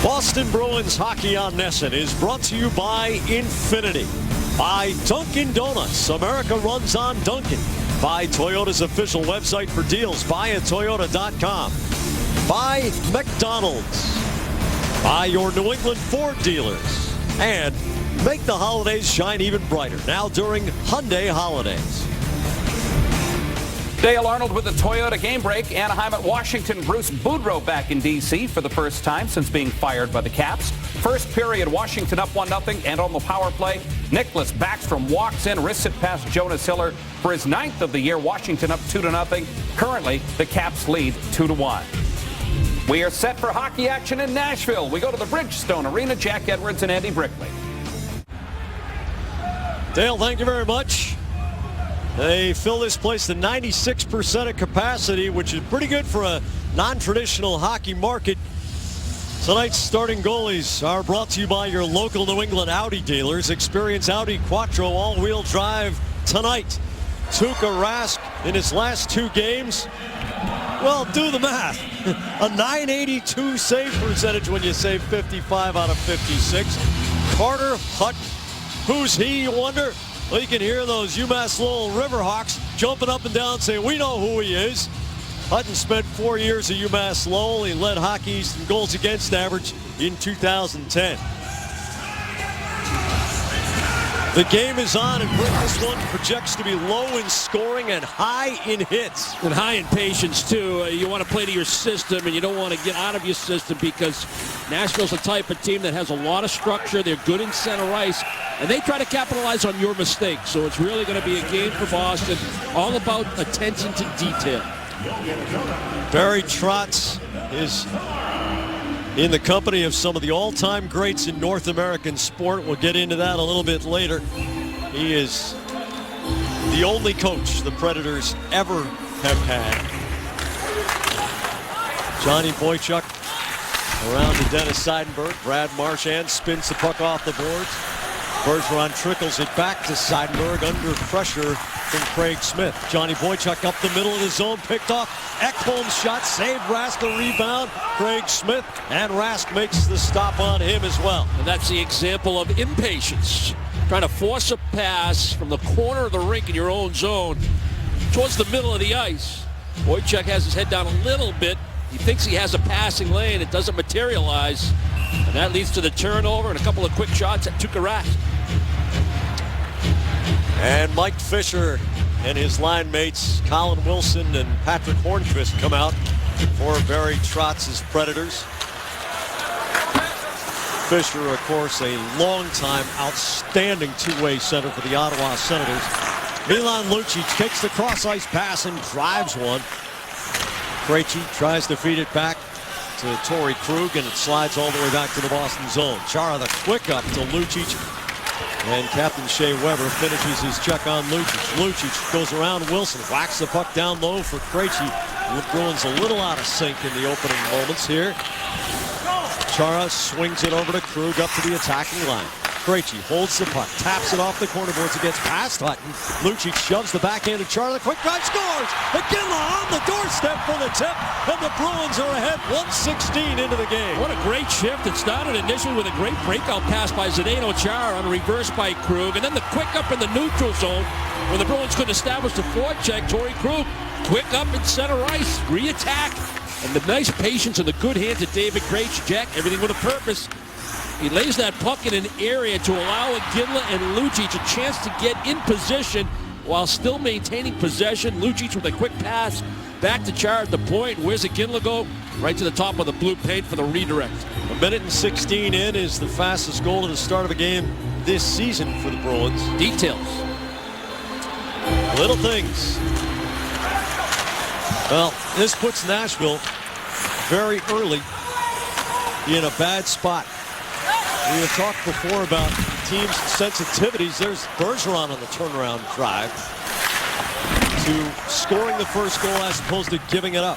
Boston Bruins Hockey on NESN is brought to you by Infinity, by Dunkin' Donuts. America runs on Dunkin'. By Toyota's official website for deals, buyatoyota.com. By McDonald's. By your New England Ford dealers. And make the holidays shine even brighter now during Hyundai Holidays. Dale Arnold with the Toyota game break. Anaheim at Washington. Bruce Boudreau back in D.C. for the first time since being fired by the Caps. First period, Washington up 1-0, and on the power play, Nicholas Backstrom walks in, wrists it past Jonas Hiller for his 9th of the year. Washington up 2-0. Currently, the Caps lead 2-1. We are set for hockey action in Nashville. We go to the Bridgestone Arena. Jack Edwards and Andy Brickley. Dale, thank you very much. They fill this place to 96% of capacity, which is pretty good for a non-traditional hockey market. Tonight's starting goalies are brought to you by your local New England Audi dealers. Experience Audi Quattro all-wheel drive tonight. Tuukka Rask in his last 2 games. Well, do the math. A .982 save percentage when you save 55 out of 56. Carter Hutton. Who's he, you wonder? Well, you can hear those UMass Lowell Riverhawks jumping up and down saying, we know who he is. Hutton spent 4 years at UMass Lowell. He led Hockey East in goals against average in 2010. The game is on, and this one projects to be low in scoring and high in hits. And high in patience, too. You want to play to your system, and you don't want to get out of your system because Nashville's the type of team that has a lot of structure. They're good in center ice, and they try to capitalize on your mistakes. So it's really going to be a game for Boston, all about attention to detail. Barry Trotz is in the company of some of the all-time greats in North American sport. We'll get into that a little bit later. He is the only coach the Predators ever have had. Johnny Boychuk around to Dennis Seidenberg. Brad Marchand spins the puck off the boards. Bergeron trickles it back to Seidenberg under pressure from Craig Smith. Johnny Boychuk up the middle of the zone, picked off Ekholm's shot, saved Rask, a rebound. Craig Smith, and Rask makes the stop on him as well. And that's the example of impatience. Trying to force a pass from the corner of the rink in your own zone towards the middle of the ice. Boychuk has his head down a little bit. He thinks he has a passing lane. It doesn't materialize. And that leads to the turnover and a couple of quick shots at Tuukka Rask. And Mike Fisher and his line mates, Colin Wilson and Patrick Hornqvist, come out for Barry Trotz's Predators. Fisher, of course, a long-time outstanding two-way center for the Ottawa Senators. Milan Lucic takes the cross-ice pass and drives one. Krejci tries to feed it back to Torrey Krug, and it slides all the way back to the Boston zone. Chara the quick up to Lucic, and Captain Shea Weber finishes his check on Lucic. Lucic goes around Wilson, whacks the puck down low for Krejci. Bruins a little out of sync in the opening moments here. Chara swings it over to Krug up to the attacking line. Krejci holds the puck, taps it off the corner boards, it gets past Hutton. Lucic shoves the backhand to Chara, the quick drive, scores! Iginla on the doorstep for the tip, and the Bruins are ahead 1:16 into the game. What a great shift. It started initially with a great breakout pass by Zdeno Chara on a reverse by Krug, and then the quick up in the neutral zone where the Bruins couldn't establish the forecheck. Torrey Krug, quick up in center ice, re-attack, and the nice patience and the good hands of David Krejci. Jack, everything with a purpose. He lays that puck in an area to allow Iginla and Lucic a chance to get in position while still maintaining possession. Lucic with a quick pass back to Chara at the point. Where's Iginla go? Right to the top of the blue paint for the redirect. 1:16 in is the fastest goal at the start of a game this season for the Bruins. Details. Little things. Well, this puts Nashville very early in a bad spot. We have talked before about teams' sensitivities. There's Bergeron on the turnaround drive to scoring the first goal as opposed to giving it up.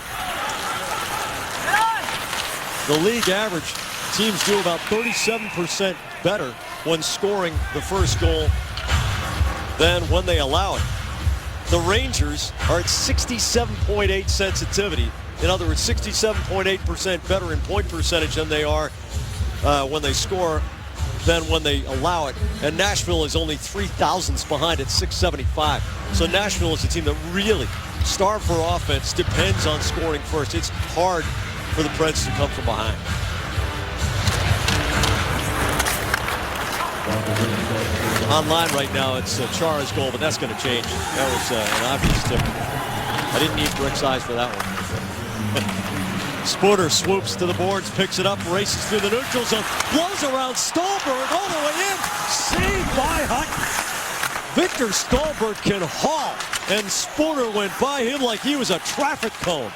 The league average, teams do about 37% better when scoring the first goal than when they allow it. The Rangers are at 67.8 sensitivity. In other words, 67.8% better in point percentage than they are when they score than when they allow it. And Nashville is only 3,000ths behind at 675. So Nashville is a team that really, starved for offense, depends on scoring first. It's hard for the Preds to come from behind. Online right now, it's Chara's goal, but that's going to change. That was an obvious tip. I didn't need Rick's eyes for that one. Spooner swoops to the boards, picks it up, races through the neutral zone, blows around Stolberg all the way in. Saved by Hutton. Victor Stolberg can haul, and Spooner went by him like he was a traffic cone.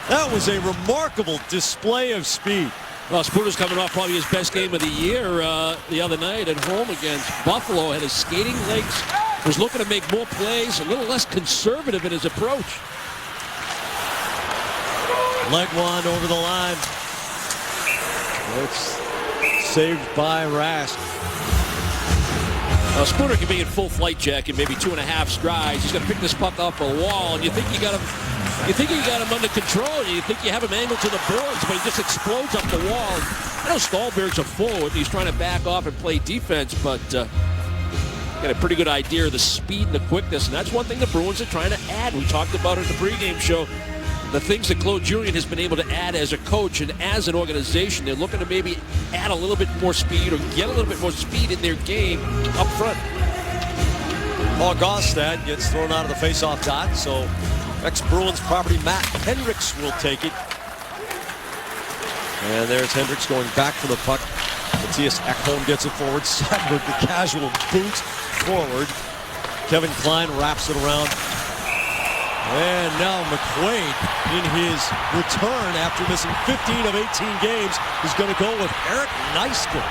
That was a remarkable display of speed. Well, Spooner's coming off probably his best game of the year the other night at home against Buffalo. Had his skating legs, was looking to make more plays, a little less conservative in his approach. Leg one over the line. It's saved by Rask. Spooner can be in full flight, Jack, in maybe 2.5 strides. He's going to pick this puck off a wall, and you think you got him. You think you got him under control. You think you have him angled to the boards, but he just explodes up the wall. I know Stolberg's a forward. He's trying to back off and play defense, but got a pretty good idea of the speed and the quickness, and that's one thing the Bruins are trying to add. We talked about it in the pregame show. The things that Claude Julien has been able to add as a coach and as an organization, they're looking to maybe add a little bit more speed or get a little bit more speed in their game up front. Paul Gaustad gets thrown out of the face-off dot, so ex-Bruins property Matt Hendricks will take it. And there's Hendricks going back for the puck. Matthias Ekholm gets it forward. Sandberg, the casual boot forward. Kevin Klein wraps it around. And now McQuaid, in his return after missing 15 of 18 games, is going to go with Eric Nystrom.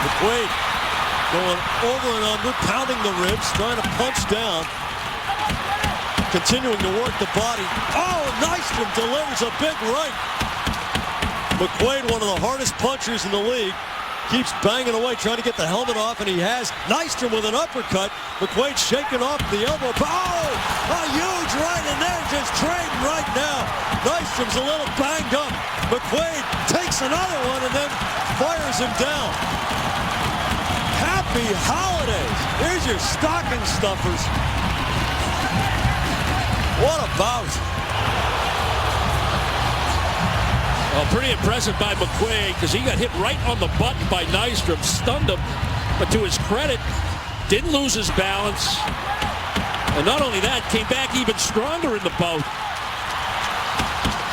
McQuaid going over and under, pounding the ribs, trying to punch down. Continuing to work the body. Oh, Nystrom delivers a big right. McQuaid, one of the hardest punchers in the league, keeps banging away, trying to get the helmet off, and he has. Nystrom with an uppercut. McQuaid shaking off the elbow. Oh, a huge right, and they're just trading right now. Nystrom's a little banged up. McQuaid takes another one and then fires him down. Happy holidays. Here's your stocking stuffers. What a bout. Well, pretty impressive by McQuaid because he got hit right on the button by Nystrom, stunned him, but to his credit, didn't lose his balance. And not only that, came back even stronger in the bout.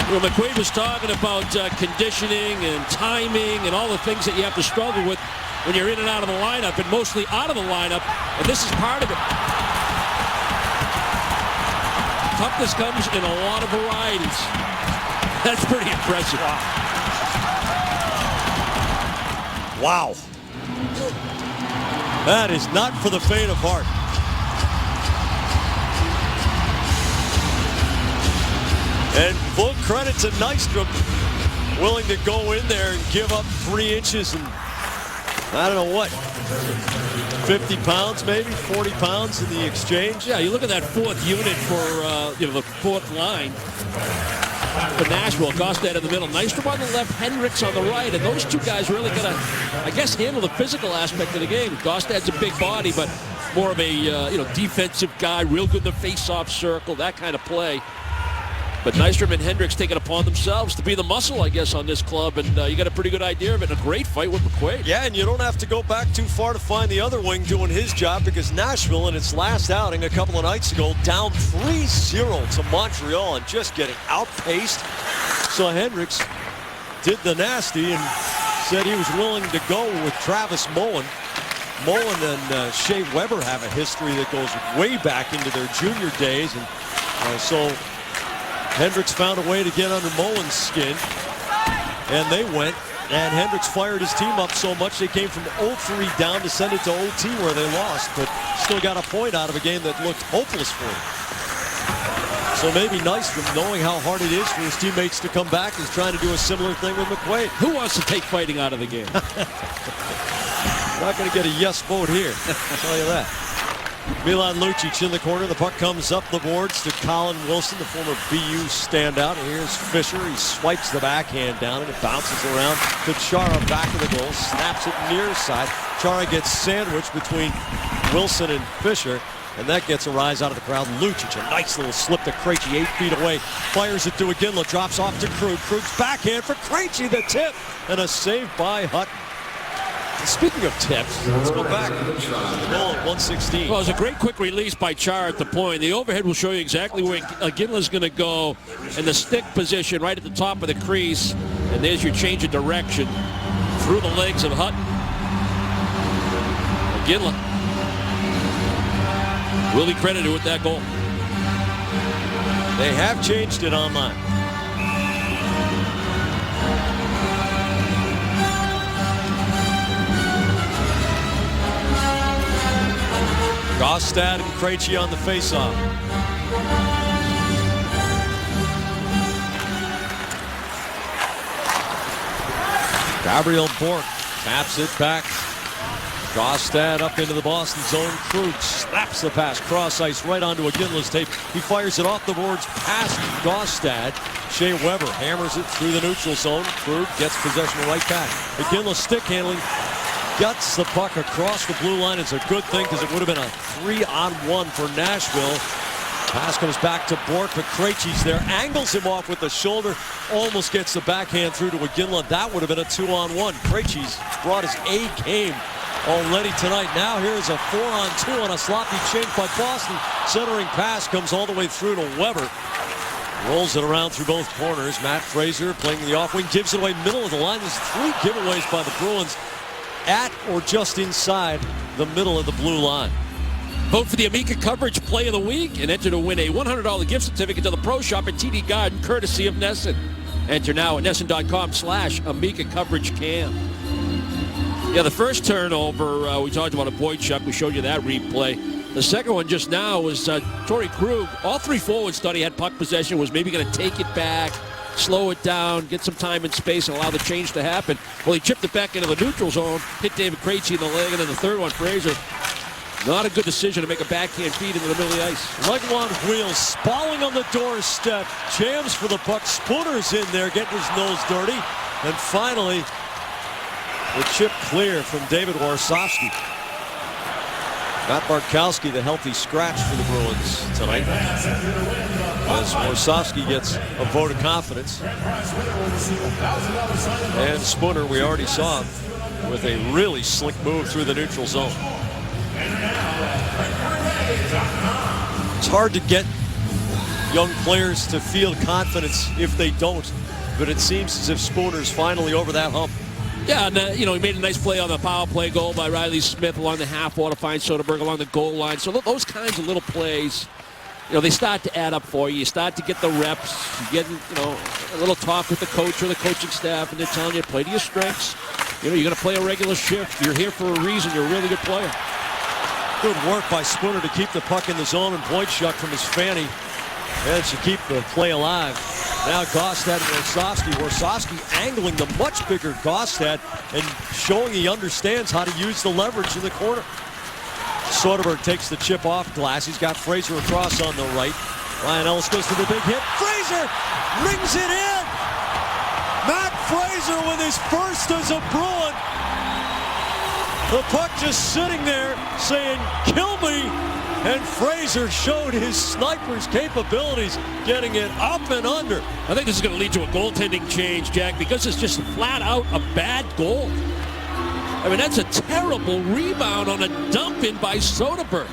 Well, McQuaid was talking about conditioning and timing and all the things that you have to struggle with when you're in and out of the lineup, and mostly out of the lineup, and this is part of it. Toughness comes in a lot of varieties. That's pretty impressive. Wow. That is not for the faint of heart. And full credit to Nystrom, willing to go in there and give up 3 inches and I don't know what, 50 pounds maybe, 40 pounds in the exchange. Yeah, you look at that fourth unit for the fourth line. For Nashville, Gaustad in the middle, Nystrom on the left, Hendricks on the right, and those two guys really got to, I guess, handle the physical aspect of the game. Gaustad's a big body, but more of a defensive guy, real good in the face-off circle, that kind of play. But Nystrom and Hendricks take it upon themselves to be the muscle, I guess, on this club, and you got a pretty good idea of it. And a great fight with McQuaid. Yeah, and you don't have to go back too far to find the other wing doing his job, because Nashville, in its last outing a couple of nights ago, down 3-0 to Montreal and just getting outpaced. So Hendricks did the nasty and said he was willing to go with Travis Mullen. Mullen and Shea Weber have a history that goes way back into their junior days, and so Hendricks found a way to get under Mullen's skin, and they went, and Hendricks fired his team up so much they came from 0-3 down to send it to OT where they lost, but still got a point out of a game that looked hopeless for him. So maybe Nystrom, knowing how hard it is for his teammates to come back, is trying to do a similar thing with McQuaid. Who wants to take fighting out of the game? Not going to get a yes vote here, I'll tell you that. Milan Lucic in the corner. The puck comes up the boards to Colin Wilson, the former BU standout. And here's Fisher. He swipes the backhand down and it bounces around to Chara back of the goal. Snaps it near side. Chara gets sandwiched between Wilson and Fisher. And that gets a rise out of the crowd. Lucic, a nice little slip to Krejci, 8 feet away. Fires it to Iginla, drops off to Krug. Krug's backhand for Krejci, the tip. And a save by Hutton. Speaking of tips, let's go back. The goal at 116. Well, it was a great quick release by Char at the point. The overhead will show you exactly where Iginla's going to go. And the stick position right at the top of the crease. And there's your change of direction through the legs of Hutton. Iginla will be credited with that goal. They have changed it online. Gaustad and Krejci on the faceoff. Gabriel Bourque taps it back. Gaustad up into the Boston zone. Krug slaps the pass cross ice right onto Iginla's tape. He fires it off the boards past Gaustad. Shea Weber hammers it through the neutral zone. Krug gets possession right back. Iginla stick handling. Guts the puck across the blue line. It's a good thing because it would have been a 3-on-1 for Nashville. Pass comes back to Bourque, but Krejci's there. Angles him off with the shoulder. Almost gets the backhand through to Iginla. That would have been a 2-on-1. Krejci's brought his A game already tonight. Now here's a 4-on-2 on a sloppy change by Boston. Centering pass comes all the way through to Weber. Rolls it around through both corners. Matt Fraser playing the off wing. Gives it away middle of the line. There's 3 giveaways by the Bruins at or just inside the middle of the blue line. Vote for the Amica Coverage Play of the Week and enter to win a $100 gift certificate to the Pro Shop at TD Garden, courtesy of NESN. Enter now at NESN.com/Amica Coverage Cam. Yeah, the first turnover, we talked about a Boychuk. We showed you that replay. The second one just now was Torrey Krug. All 3 forwards thought he had puck possession, was maybe going to take it back, slow it down, get some time and space, and allow the change to happen. Well, he chipped it back into the neutral zone, hit David Krejci in the leg, and then the third one, Fraser. Not a good decision to make a backhand feed into the middle of the ice. Leg on wheels, Spalling on the doorstep, jams for the puck. Spooner's in there, getting his nose dirty. And finally, the chip clear from David Warsofsky. Matt Bartkowski, the healthy scratch for the Bruins tonight, as Warsofsky gets a vote of confidence. And Spooner, we already saw with a really slick move through the neutral zone. It's hard to get young players to feel confidence if they don't, but it seems as if Spooner's finally over that hump. Yeah, and he made a nice play on the power play goal by Riley Smith along the half wall to find Soderberg along the goal line. So those kinds of little plays, they start to add up for you. You start to get the reps. You get, a little talk with the coach or the coaching staff, and they're telling you, play to your strengths. You're going to play a regular shift. You're here for a reason. You're a really good player. Good work by Spooner to keep the puck in the zone, and Boychuk from his fanny managed to keep the play alive. Now Gaustad and Warsofsky. Warsofsky angling the much bigger Gaustad and showing he understands how to use the leverage in the corner. Soderberg takes the chip off glass. He's got Fraser across on the right. Ryan Ellis goes for the big hit. Fraser rings it in. Matt Fraser with his first as a Bruin. The puck just sitting there saying, kill me. And Fraser showed his sniper's capabilities, getting it up and under. I think this is going to lead to a goaltending change, Jack, because it's just flat out a bad goal. I mean, that's a terrible rebound on a dump in by Soderberg.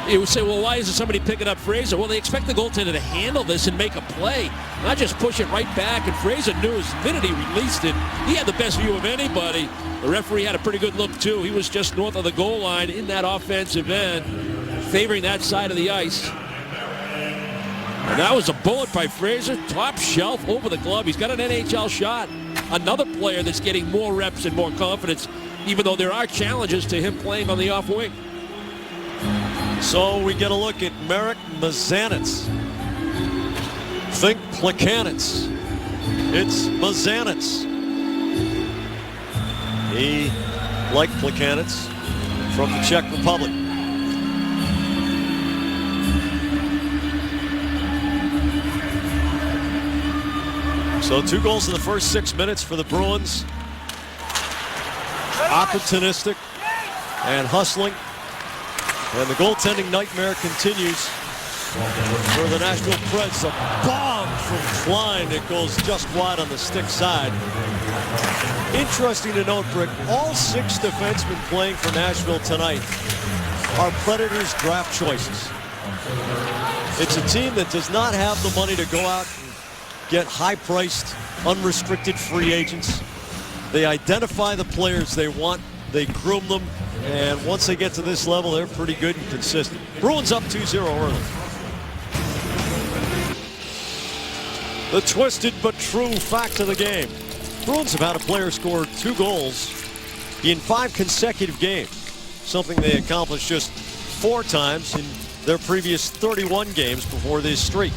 You would say, well, why isn't somebody picking up Fraser? Well, they expect the goaltender to handle this and make a play, not just push it right back. And Fraser knew as the minute he released it, he had the best view of anybody. The referee had a pretty good look, too. He was just north of the goal line in that offensive end, favoring that side of the ice. And that was a bullet by Fraser, top shelf over the glove. He's got an NHL shot. Another player that's getting more reps and more confidence, even though there are challenges to him playing on the off wing. So we get a look at Marek Mazanec. Think Plekanec. It's Mazanec. He, like Plekanec, from the Czech Republic. So 2 goals in the first 6 minutes for the Bruins. Opportunistic and hustling. And the goaltending nightmare continues for the Nashville Preds. A bomb from Klein that goes just wide on the stick side. Interesting to note, Brick, all 6 defensemen playing for Nashville tonight are Predators draft choices. It's a team that does not have the money to go out and get high-priced, unrestricted free agents. They identify the players they want, they groom them, and once they get to this level, they're pretty good and consistent. Bruins up 2-0 early. The twisted but true fact of the game. Bruins have had a player score 2 goals in 5 consecutive games, something they accomplished just 4 times in their previous 31 games before this streak.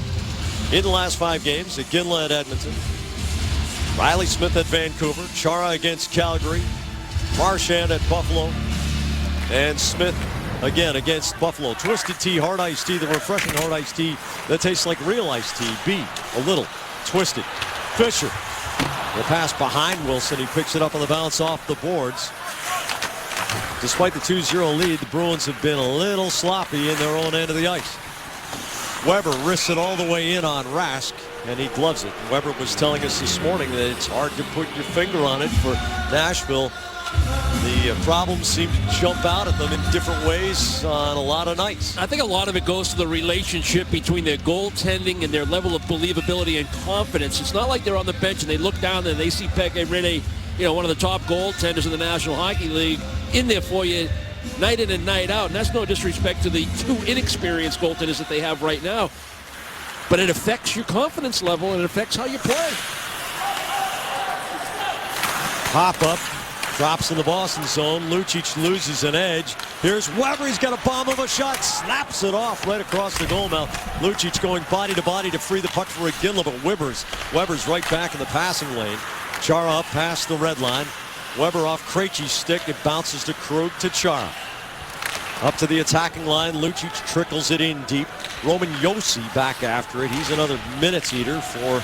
In the last 5 games, Iginla at Edmonton, Riley Smith at Vancouver, Chara against Calgary, Marchand at Buffalo, and Smith again against Buffalo. Twisted tea, hard iced tea, the refreshing hard iced tea that tastes like real iced tea. B, a little twisted. Fisher, the pass behind Wilson. He picks it up on the bounce off the boards. Despite the 2-0 lead, the Bruins have been a little sloppy in their own end of the ice. Weber risks it all the way in on Rask, and he gloves it. Weber was telling us this morning that it's hard to put your finger on it for Nashville. The problems seem to jump out at them in different ways on a lot of nights. I think a lot of it goes to the relationship between their goaltending and their level of believability and confidence. It's not like they're on the bench and they look down and they see Pekka Rinne, one of the top goaltenders in the National Hockey League, in there for you night in and night out. And that's no disrespect to the 2 inexperienced goaltenders that they have right now. But it affects your confidence level and it affects how you play. Pop up. Drops in the Boston zone. Lucic loses an edge. Here's Weber. He's got a bomb of a shot. Slaps it off right across the goal mouth. Lucic going body to body to free the puck for Iginla, but Weber's right back in the passing lane. Chara up past the red line. Weber off Krejci's stick. It bounces to Krug to Chara. Up to the attacking line. Lucic trickles it in deep. Roman Josi back after it. He's another minutes eater for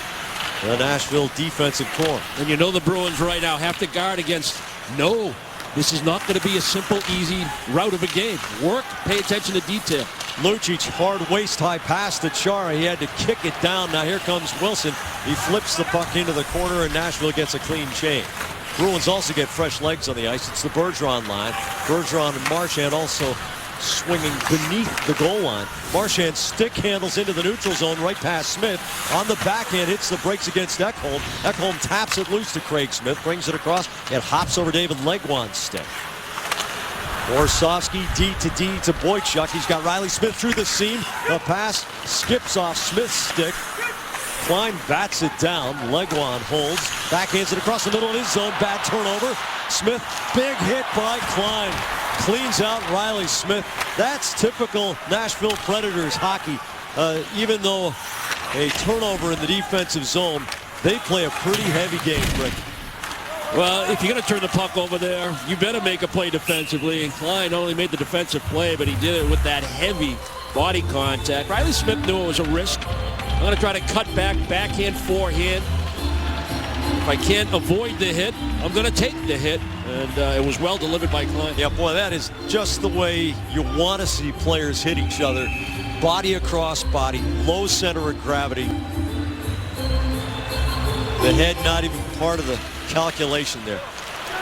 the Nashville defensive core. And you know the Bruins right now have to guard against. No, this is not going to be a simple, easy route of a game. Work, pay attention to detail. Lucic, hard waist-high pass to Chara. He had to kick it down. Now here comes Wilson. He flips the puck into the corner, and Nashville gets a clean change. Bruins also get fresh legs on the ice. It's the Bergeron line. Bergeron and Marchand also swinging beneath the goal line. Marchand stick handles into the neutral zone right past Smith. On the backhand, hits the brakes against Ekholm. Ekholm taps it loose to Craig Smith, brings it across. It hops over David Legwan's stick. Warsawski D to Boychuk. He's got Riley Smith through the seam. The pass skips off Smith's stick. Klein bats it down. Legwan holds. Backhands it across the middle of his zone. Bad turnover. Smith, big hit by Klein. Cleans out Riley Smith. That's typical Nashville Predators hockey. Even though a turnover in the defensive zone, they play a pretty heavy game, Rick. Well, if you're going to turn the puck over there, you better make a play defensively. And Klein only made the defensive play, but he did it with that heavy body contact. Riley Smith knew it was a risk. I'm going to try to cut back, backhand, forehand. If I can't avoid the hit, I'm going to take the hit. And it was well delivered by Klein. Yeah, boy, that is just the way you want to see players hit each other. Body across body, low center of gravity. The head not even part of the calculation there.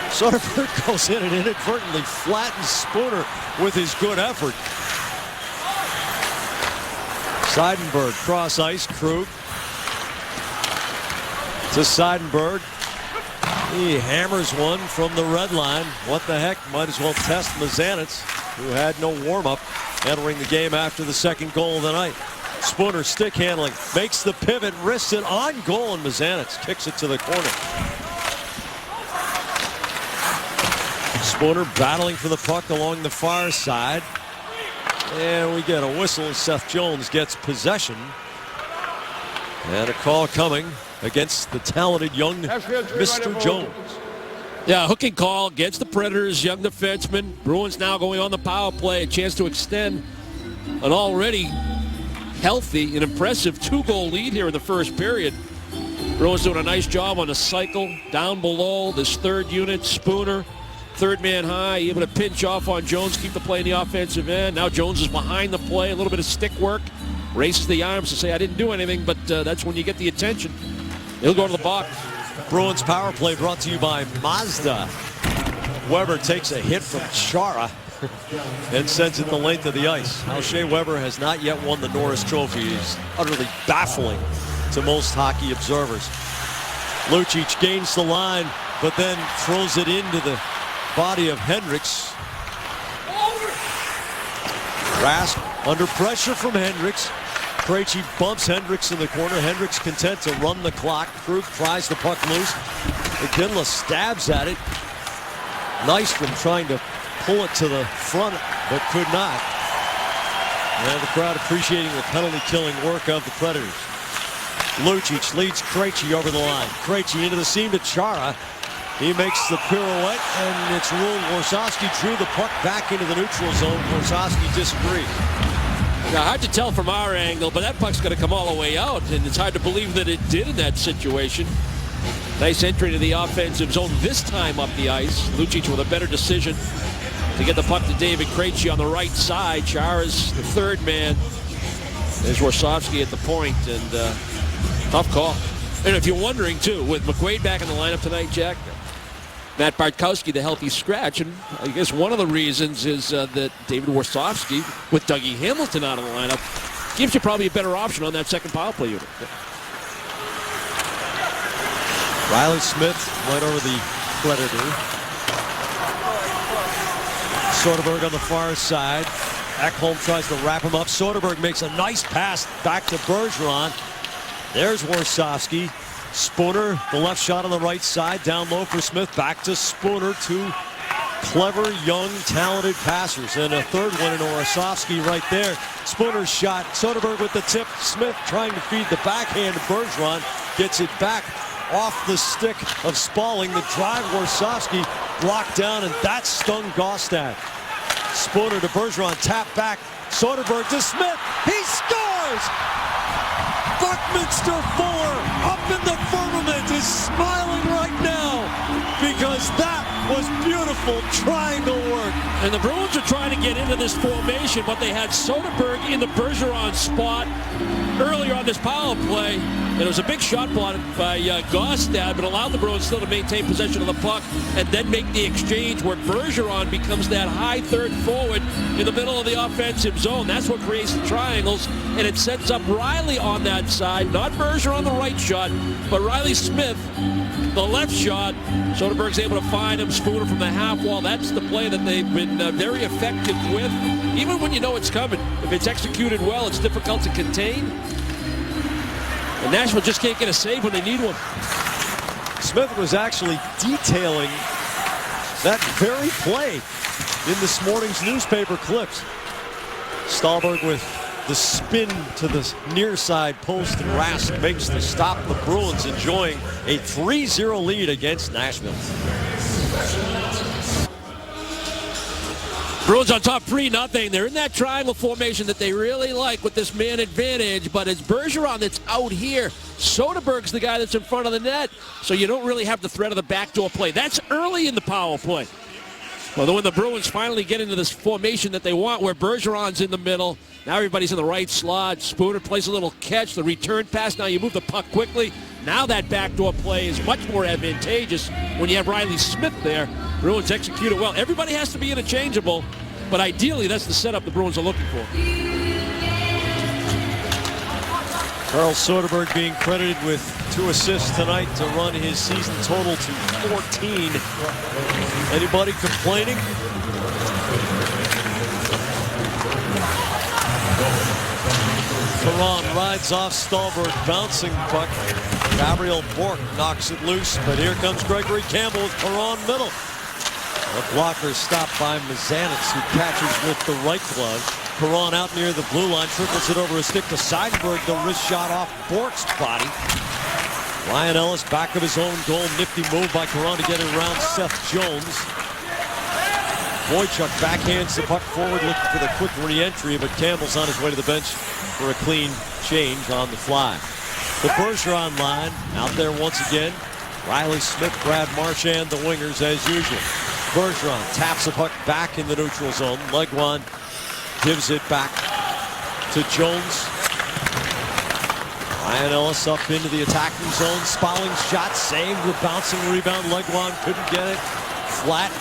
Soderberg goes in and inadvertently flattens Spooner with his good effort. Seidenberg cross ice. Krug to Seidenberg. He hammers one from the red line. What the heck? Might as well test Mazanec, who had no warm-up entering the game after the second goal of the night. Spooner stick handling, makes the pivot, wrists it on goal, and Mazanec kicks it to the corner. Spooner battling for the puck along the far side. And we get a whistle. Seth Jones gets possession. And a call coming against the talented young Mr. Jones. Yeah, hooking call against the Predators, young defenseman. Bruins now going on the power play, a chance to extend an already healthy and impressive 2-goal lead here in the first period. Bruins doing a nice job on the cycle. Down below, this third unit, Spooner, third man high, able to pinch off on Jones, keep the play in the offensive end. Now Jones is behind the play, a little bit of stick work. Raises the arms to say, I didn't do anything, but that's when you get the attention. He'll go to the box. Bruins power play brought to you by Mazda. Weber takes a hit from Chara and sends it the length of the ice. Now Shea Weber has not yet won the Norris Trophy. He's utterly baffling to most hockey observers. Lucic gains the line, but then throws it into the body of Hendricks. Rask under pressure from Hendricks. Krejci bumps Hendricks in the corner. Hendricks content to run the clock. Krug pries the puck loose. McKinley stabs at it. Nystrom trying to pull it to the front, but could not. And the crowd appreciating the penalty-killing work of the Predators. Lucic leads Krejci over the line. Krejci into the seam to Chara. He makes the pirouette, and it's ruled Warsawski drew the puck back into the neutral zone. Warsawski disagrees. Now, hard to tell from our angle, but that puck's going to come all the way out, and it's hard to believe that it did in that situation. Nice entry to the offensive zone, this time up the ice. Lucic with a better decision to get the puck to David Krejci on the right side. Chara's the third man. There's Warsawski at the point, and tough call. And if you're wondering, too, with McQuaid back in the lineup tonight, Jack, Matt Bartkowski, the healthy scratch, and I guess one of the reasons is that David Warsawski, with Dougie Hamilton out of the lineup, gives you probably a better option on that second power play unit. Riley Smith right over the Predator. Soderberg on the far side. Ekholm tries to wrap him up. Soderberg makes a nice pass back to Bergeron. There's Warsawski. Spooner, the left shot on the right side. Down low for Smith. Back to Spooner. Two clever, young, talented passers. And a third one in Warsawski right there. Spooner's shot. Soderberg with the tip. Smith trying to feed the backhand to Bergeron. Gets it back off the stick of Spalling. The drive, Warsawski blocked down, and that stung Gaustad. Spooner to Bergeron, tap back. Soderberg to Smith. He scores! Buckminster Fuller up in the firmament is smiling right now because that was beautiful triangle work. And the Bruins are trying to get into this formation, but they had Soderberg in the Bergeron spot earlier on this power play. And it was a big shot block by Gaustad, but allowed the Bruins still to maintain possession of the puck and then make the exchange where Bergeron becomes that high third forward in the middle of the offensive zone. That's what creates the triangles, and it sets up Riley on that side. Not Bergeron the right shot, but Riley Smith the left shot. Soderberg's able to find him. Spooner from the half wall. That's the play that they've been very effective with. Even when you know it's coming, if it's executed well, it's difficult to contain. And Nashville just can't get a save when they need one. Smith was actually detailing that very play in this morning's newspaper clips. Stahlberg with the spin to the near side post, and Rask makes the stop. The Bruins enjoying a 3-0 lead against Nashville. Bruins on top 3-0. They're in that triangle formation that they really like with this man advantage, but it's Bergeron that's out here. Soderberg's the guy that's in front of the net, so you don't really have the threat of the backdoor play. That's early in the power play. Well, when the Bruins finally get into this formation that they want, where Bergeron's in the middle, now everybody's in the right slot. Spooner plays a little catch, the return pass. Now you move the puck quickly. Now that backdoor play is much more advantageous when you have Riley Smith there. Bruins execute it well. Everybody has to be interchangeable, but ideally that's the setup the Bruins are looking for. Carl Soderberg being credited with 2 assists tonight to run his season total to 14. Anybody complaining? Perron rides off Stahlberg, bouncing puck. Gabriel Bourque knocks it loose, but here comes Gregory Campbell with Perron middle. The blocker stopped by Mazanec, who catches with the right glove. Perron out near the blue line, triples it over a stick to Seidenberg. The wrist shot off Bourque's body. Ryan Ellis back of his own goal. Nifty move by Perron to get it around Seth Jones. Boychuk backhands the puck forward, looking for the quick re-entry, but Campbell's on his way to the bench for a clean change on the fly. The Bergeron line out there once again. Riley Smith, Brad Marchand, the wingers as usual. Bergeron taps the puck back in the neutral zone. Legwand gives it back to Jones. Ryan Ellis up into the attacking zone. Spalling's shot saved with bouncing rebound. Legwand couldn't get it. Flat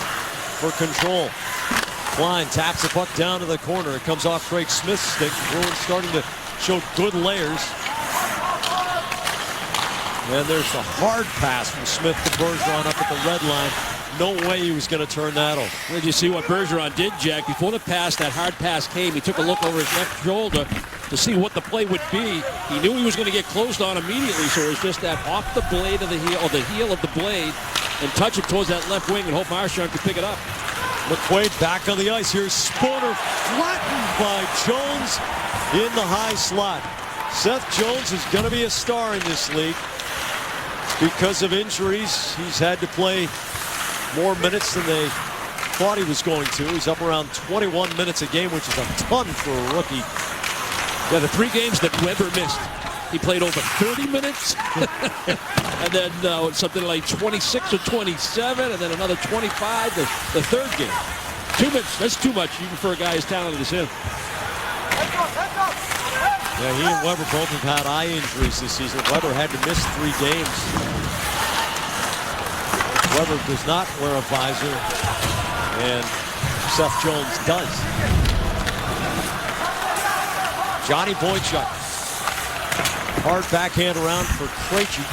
for control. Klein taps the puck down to the corner. It comes off Craig Smith's stick. Bruins starting to show good layers. And there's the hard pass from Smith to Bergeron up at the red line. No way he was going to turn that over. Did you see what Bergeron did, Jack? Before the pass, that hard pass came, he took a look over his left shoulder to see what the play would be. He knew he was going to get closed on immediately, so it was just that off the blade of the heel, or the heel of the blade, and touch it towards that left wing and hope Marchand could pick it up. McQuaid back on the ice. Here's Spooner flattened by Jones in the high slot. Seth Jones is going to be a star in this league. Because of injuries, he's had to play more minutes than they thought he was going to. He's up around 21 minutes a game, which is a ton for a rookie. Yeah, the 3 games that Weber missed, he played over 30 minutes, and then something like 26 or 27, and then another 25 the third game. 2 minutes, that's too much even for a guy as talented as him. Yeah, he and Weber both have had eye injuries this season. Weber had to miss 3 games. Weber does not wear a visor, and Seth Jones does. Johnny Boychuk. Hard backhand around for Krejci.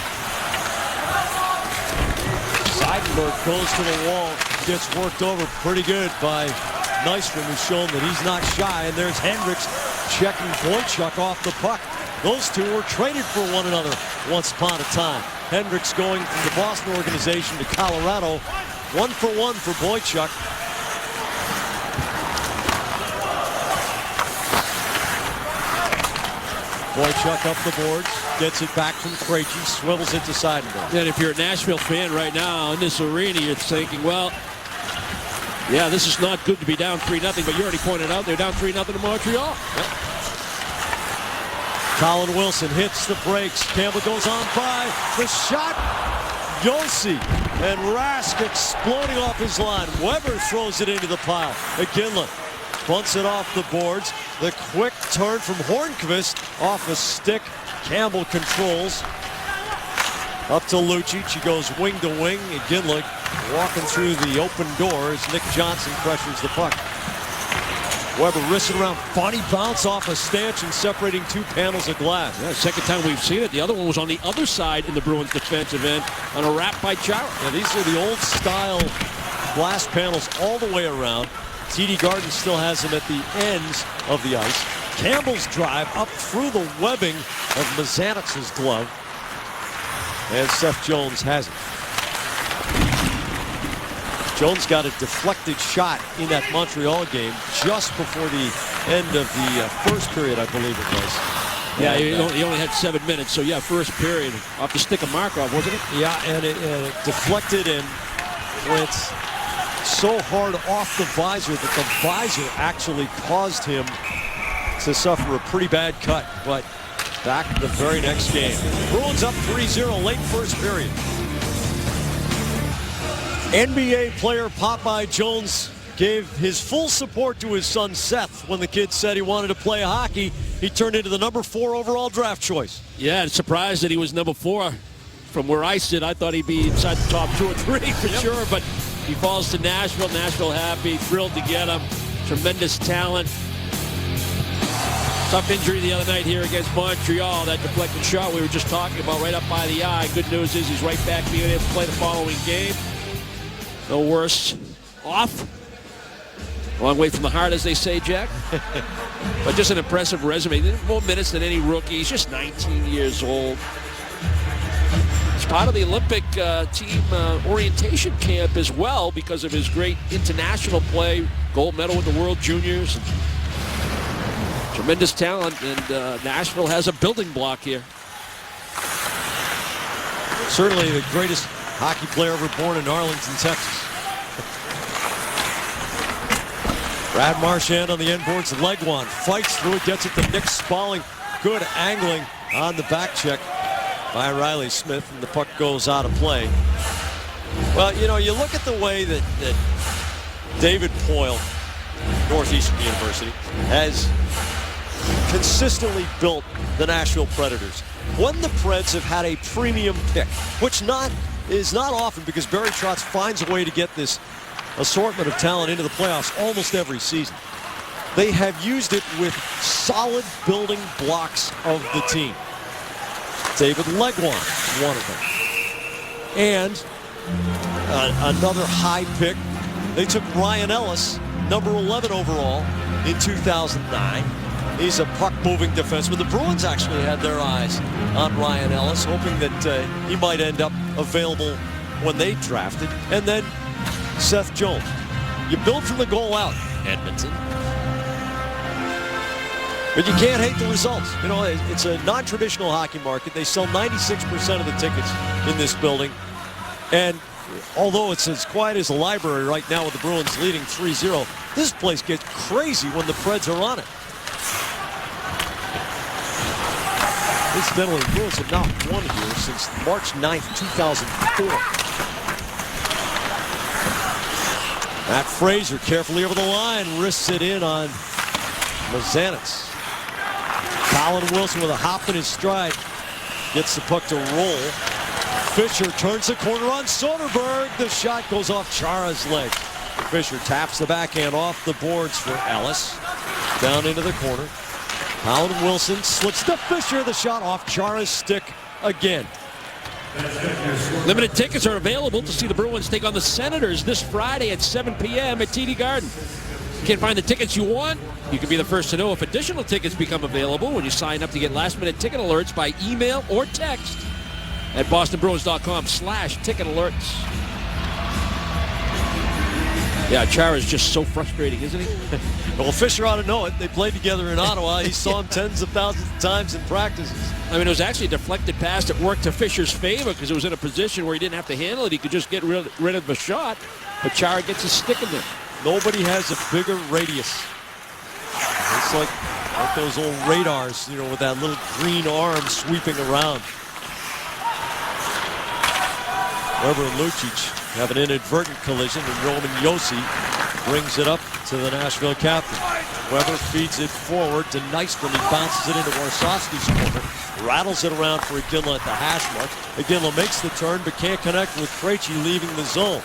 Seidenberg goes to the wall, gets worked over pretty good by Nystrom, who's shown that he's not shy. And there's Hendricks checking Boychuk off the puck. Those two were traded for one another once upon a time. Hendricks going from the Boston organization to Colorado. 1 for 1 for Boychuk. Boychuk up the boards, gets it back from Krejci, swivels it to Seidenberg. And if you're a Nashville fan right now in this arena, you're thinking, well, yeah, this is not good to be down 3-0, but you already pointed out they're down 3-0 to Montreal. Yep. Colin Wilson hits the brakes. Campbell goes on by. The shot. Josi and Rask exploding off his line. Weber throws it into the pile. McGinley bunts it off the boards. The quick turn from Hornqvist off a stick. Campbell controls. Up to Lucic. He goes wing to wing. McGinley walking through the open door as Nick Johnson pressures the puck. Weber wristing around. Funny bounce off a stanchion separating 2 panels of glass. Yeah, second time we've seen it. The other one was on the other side in the Bruins defensive end on a wrap by Chara. Yeah, these are the old style glass panels all the way around. TD Garden still has them at the ends of the ice. Campbell's drive up through the webbing of Mazanek's glove. And Seth Jones has it. Jones got a deflected shot in that Montreal game just before the end of the first period, I believe it was. Yeah, he only had 7 minutes, so yeah, first period off the stick of Markov, wasn't it? Yeah, and it deflected and went so hard off the visor that the visor actually caused him to suffer a pretty bad cut. But back the very next game. Bruins up 3-0 late first period. NBA player Popeye Jones gave his full support to his son Seth when the kid said he wanted to play hockey. He turned into the number 4 overall draft choice. Yeah, I'm surprised that he was number 4. From where I sit, I thought he'd be inside the top 2 or 3 for sure, but he falls to Nashville. Nashville happy, thrilled to get him. Tremendous talent. Tough injury the other night here against Montreal. That deflected shot we were just talking about right up by the eye. Good news is he's right back being able to play the following game. No worse off. Long way from the heart, as they say, Jack. But just an impressive resume. More minutes than any rookie. He's just 19 years old. He's part of the Olympic team orientation camp as well because of his great international play. Gold medal with the World Juniors. Tremendous talent, and Nashville has a building block here. Certainly the greatest hockey player ever born in Arlington, Texas. Brad Marchand on the end boards. Legwand fights through it, gets it to Nick Spalling. Good angling on the back check. by Riley Smith, and the puck goes out of play. Well, you know, you look at the way that David Poile, Northeastern University, has consistently built the Nashville Predators. When the Preds have had a premium pick, which is not often, because Barry Trotz finds a way to get this assortment of talent into the playoffs almost every season, they have used it with solid building blocks of the team. David Legwand, one of them. And another high pick. They took Ryan Ellis, number 11 overall in 2009. He's a puck-moving defenseman. The Bruins actually had their eyes on Ryan Ellis, hoping that he might end up available when they drafted. And then Seth Jones. You build from the goal out, Edmonton. But you can't hate the results. You know, it's a non-traditional hockey market. They sell 96% of the tickets in this building. And although it's as quiet as a library right now with the Bruins leading 3-0, this place gets crazy when the Preds are on it. Incidentally, the Bruins have not won here since March 9th, 2004. Matt Fraser carefully over the line, wrists it in on Mazanec. Colin Wilson with a hop in his stride gets the puck to roll. Fisher turns the corner on Soderberg. The shot goes off Chara's leg. Fisher taps the backhand off the boards for Ellis. Down into the corner. Colin Wilson slips to Fisher. The shot off Chara's stick again. Limited tickets are available to see the Bruins take on the Senators this Friday at 7 p.m. at TD Garden. Can't find the tickets you want? You can be the first to know if additional tickets become available when you sign up to get last-minute ticket alerts by email or text at bostonbruins.com/ticket alerts. Yeah, Chara's just so frustrating, isn't he? Well, Fisher ought to know it. They played together in Ottawa. He saw him tens of thousands of times in practices. I mean, it was actually a deflected pass that worked to Fisher's favor because it was in a position where he didn't have to handle it. He could just get rid of the shot, but Chara gets his stick in there. Nobody has a bigger radius. It's like those old radars, you know, with that little green arm sweeping around. Weber and Lucic have an inadvertent collision, and Roman Josi brings it up to the Nashville captain. Weber feeds it forward to Nystrom. He bounces it into Warsawski's corner. Rattles it around for Iginla at the hash mark. Iginla makes the turn but can't connect with Krejci leaving the zone.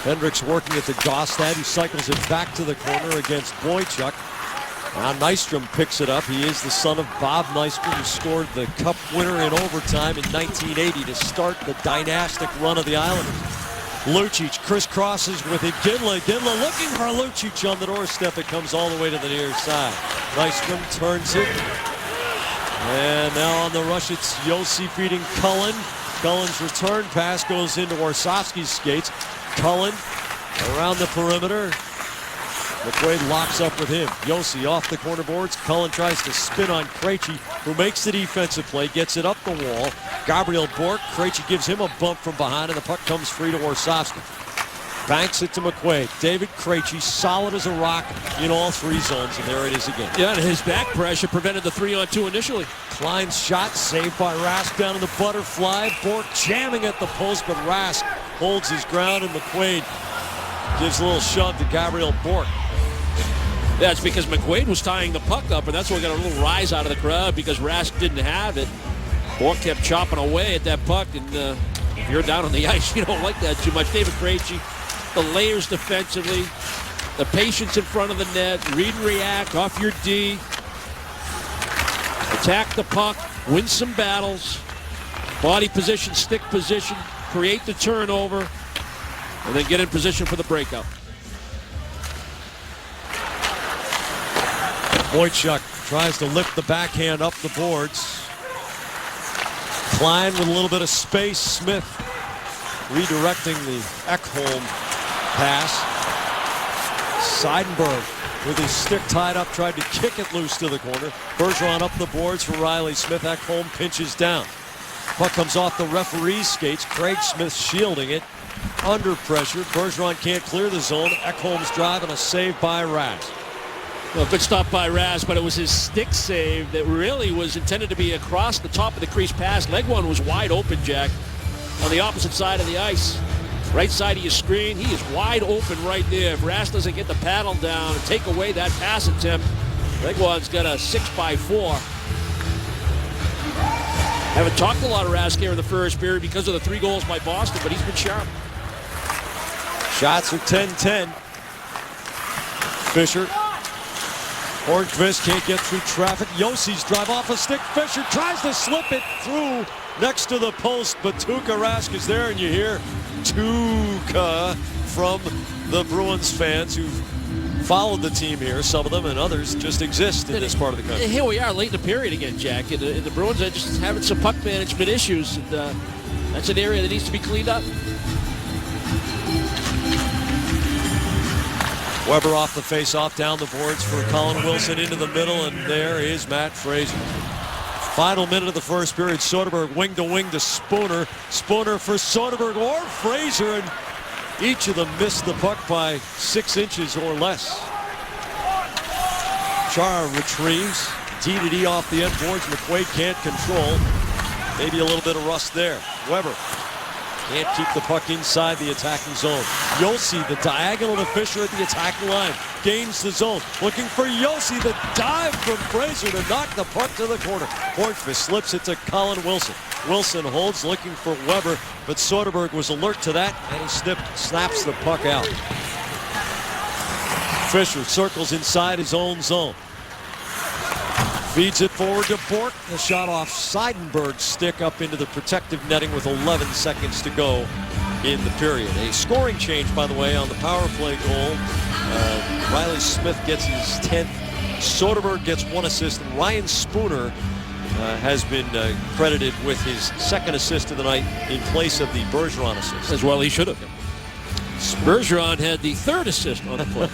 Hendricks working at the Gostad, who cycles it back to the corner against Boychuk. Now Nystrom picks it up. He is the son of Bob Nystrom, who scored the Cup winner in overtime in 1980 to start the dynastic run of the Islanders. Lucic crisscrosses with Iginla. Iginla looking for Lucic on the doorstep. It comes all the way to the near side. Nystrom turns it. And now on the rush, it's Josi feeding Cullen. Cullen's return pass goes into Warsawski's skates. Cullen around the perimeter. McQuaid locks up with him. Josi off the corner boards. Cullen tries to spin on Krejci, who makes the defensive play, gets it up the wall. Gabriel Bourque, Krejci gives him a bump from behind, and the puck comes free to Warsawski. Banks it to McQuaid. David Krejci, solid as a rock in all three zones, and there it is again. Yeah, and his back pressure prevented the 3-on-2 initially. Klein's shot saved by Rask down in the butterfly. Bourque jamming at the post, but Rask holds his ground, and McQuaid gives a little shove to Gabriel Bourque. That's because McQuaid was tying the puck up, and that's why we got a little rise out of the crowd because Rask didn't have it. Bourque kept chopping away at that puck, and if you're down on the ice, you don't like that too much. David Krejci, the layers defensively, the patience in front of the net, read and react off your D, attack the puck, win some battles, body position, stick position, create the turnover, and then get in position for the breakout. Boychuk tries to lift the backhand up the boards. Klein with a little bit of space. Smith redirecting the Ekholm pass. Seidenberg with his stick tied up tried to kick it loose to the corner. Bergeron up the boards for Riley Smith. Ekholm pinches down. Puck comes off the referee's skates. Craig Smith shielding it. Under pressure. Bergeron can't clear the zone. Ekholm's drive and a save by Rask. Well, good stop by Raz, but it was his stick save that really was intended to be across the top of the crease pass. Leg one was wide open, Jack, on the opposite side of the ice. Right side of your screen, he is wide open right there. If Raz doesn't get the paddle down and take away that pass attempt, Leg one's got a 6x4. Haven't talked a lot of Rask here in the first period because of the 3 goals by Boston, but he's been sharp. Shots are 10-10. Fisher. Hornqvist can't get through traffic. Yossi's drive off a stick. Fisher tries to slip it through next to the post, but Tuukka Rask is there, and you hear Tuukka from the Bruins fans who followed the team here, some of them, and others just exist in this part of the country. Here we are late in the period again, Jack, and the Bruins are just having some puck management issues, and that's an area that needs to be cleaned up. Weber off the face-off, down the boards for Colin Wilson into the middle, and there is Matt Fraser. Final minute of the first period. Soderberg wing to wing to Spooner. Spooner for Soderberg or Fraser, and each of them missed the puck by 6 inches or less. Chara retrieves. D-to-D off the end boards. McQuaid can't control. Maybe a little bit of rust there. Weber can't keep the puck inside the attacking zone. Josi, the diagonal to Fisher at the attacking line. Gains the zone. Looking for Josi. The dive from Fraser to knock the puck to the corner. Hornqvist slips it to Colin Wilson. Wilson holds, looking for Weber, but Soderberg was alert to that, and he snaps the puck out. Fisher circles inside his own zone. Feeds it forward to Bork. The shot off Seidenberg's stick up into the protective netting with 11 seconds to go in the period. A scoring change, by the way, on the power play goal. Riley Smith gets his 10th. Soderberg gets 1 assist, and Ryan Spooner has been credited with his 2nd assist of the night in place of the Bergeron assist. As well he should have. Bergeron had the 3rd assist on the play.